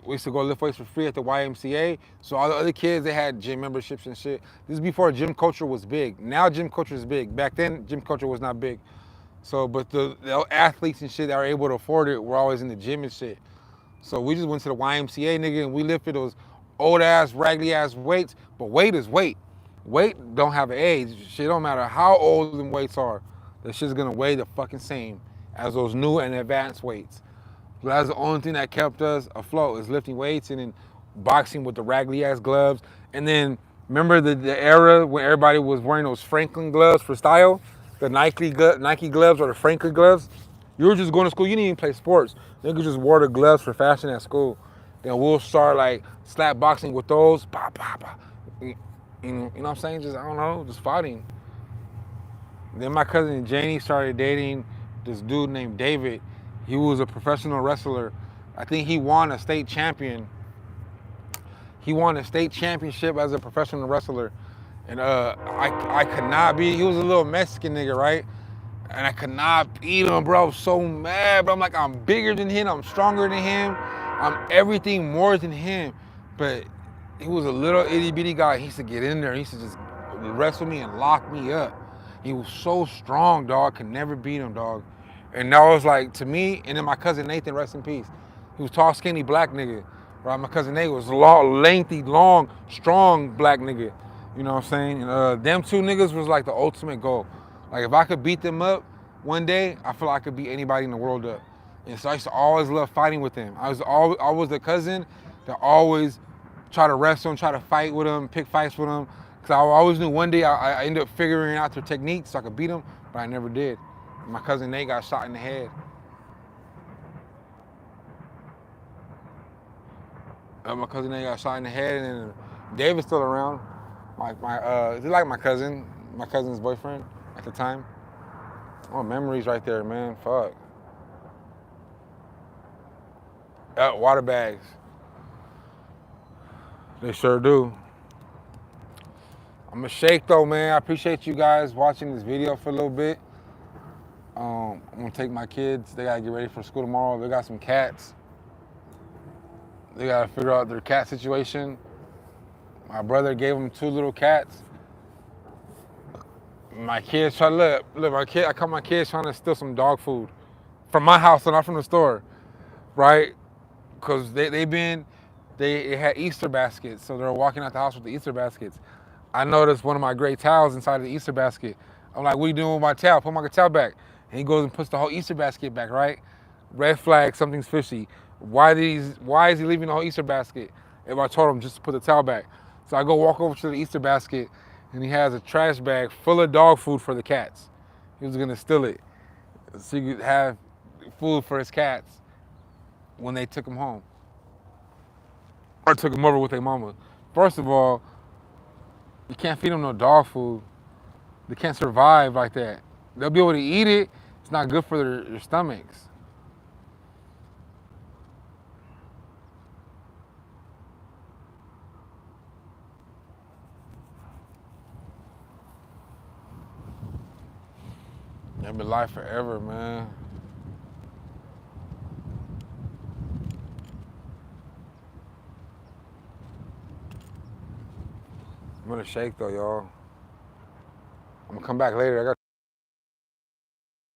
We used to go lift weights for free at the YMCA. So all the other kids, they had gym memberships and shit. This is before gym culture was big. Now gym culture is big. Back then, gym culture was not big. So, but the athletes and shit that were able to afford it were always in the gym and shit. So we just went to the YMCA, nigga, and we lifted those old ass, raggedy ass weights. But weight is weight. Weight don't have an age. Shit don't matter how old them weights are. That shit's gonna weigh the fucking same as those new and advanced weights. So that's the only thing that kept us afloat, is lifting weights and then boxing with the raggedy ass gloves. And then remember the era when everybody was wearing those Franklin gloves for style? The Nike gloves or the Franklin gloves? You were just going to school, you didn't even play sports. Niggas just wore the gloves for fashion at school. Then we'll start like slap boxing with those. Bah, bah, bah. You know what I'm saying? Just, I don't know, just fighting. Then my cousin Janie started dating this dude named David. He was a professional wrestler. I think he won a state champion. He won a state championship as a professional wrestler. And I could not be, he was a little Mexican nigga, right? and I could not beat him, bro. I was so mad, bro. I'm like, I'm bigger than him. I'm stronger than him. I'm everything more than him. But he was a little itty bitty guy. He used to get in there. He used to just wrestle me and lock me up. He was so strong, dog. Could never beat him, dog. And that was like, to me, and then my cousin Nathan, rest in peace. He was tall, skinny, black nigga. Right? My cousin Nathan was long, lengthy, long, strong black nigga. You know what I'm saying? And them two niggas was like the ultimate goal. Like if I could beat them up one day, I feel like I could beat anybody in the world up. And so I used to always love fighting with them. I was the cousin that always try to wrestle and try to fight with them, pick fights with them. Cause I always knew one day I ended up figuring out their techniques so I could beat them, but I never did. My cousin Nate got shot in the head. My cousin Nate got shot in the head, and then David's still around. He's like my cousin's boyfriend at the time. Oh, memories right there, man. Fuck. Water bags. They sure do. I'm a shake though, man. I appreciate you guys watching this video for a little bit. I'm gonna take my kids. They gotta get ready for school tomorrow. They got some cats. They gotta figure out their cat situation. My brother gave them 2 little cats. My kids try to look. I caught my kids trying to steal some dog food from my house and not from the store, right? Because they had Easter baskets, so they're walking out the house with the Easter baskets. I noticed one of my gray towels inside of the Easter basket. I'm like, what are you doing with my towel? Put my towel back. And he goes and puts the whole Easter basket back, right? Red flag, something's fishy. Why is he leaving the whole Easter basket? If I told him just to put the towel back. So I go walk over to the Easter basket, and he has a trash bag full of dog food for the cats. He was gonna steal it so he could have food for his cats when they took him home. Or took him over with their mama. First of all, you can't feed them no dog food. They can't survive like that. They'll be able to eat it. It's not good for their stomachs. They'll be life forever, man. I'm gonna shake though, y'all. I'm gonna come back later. I got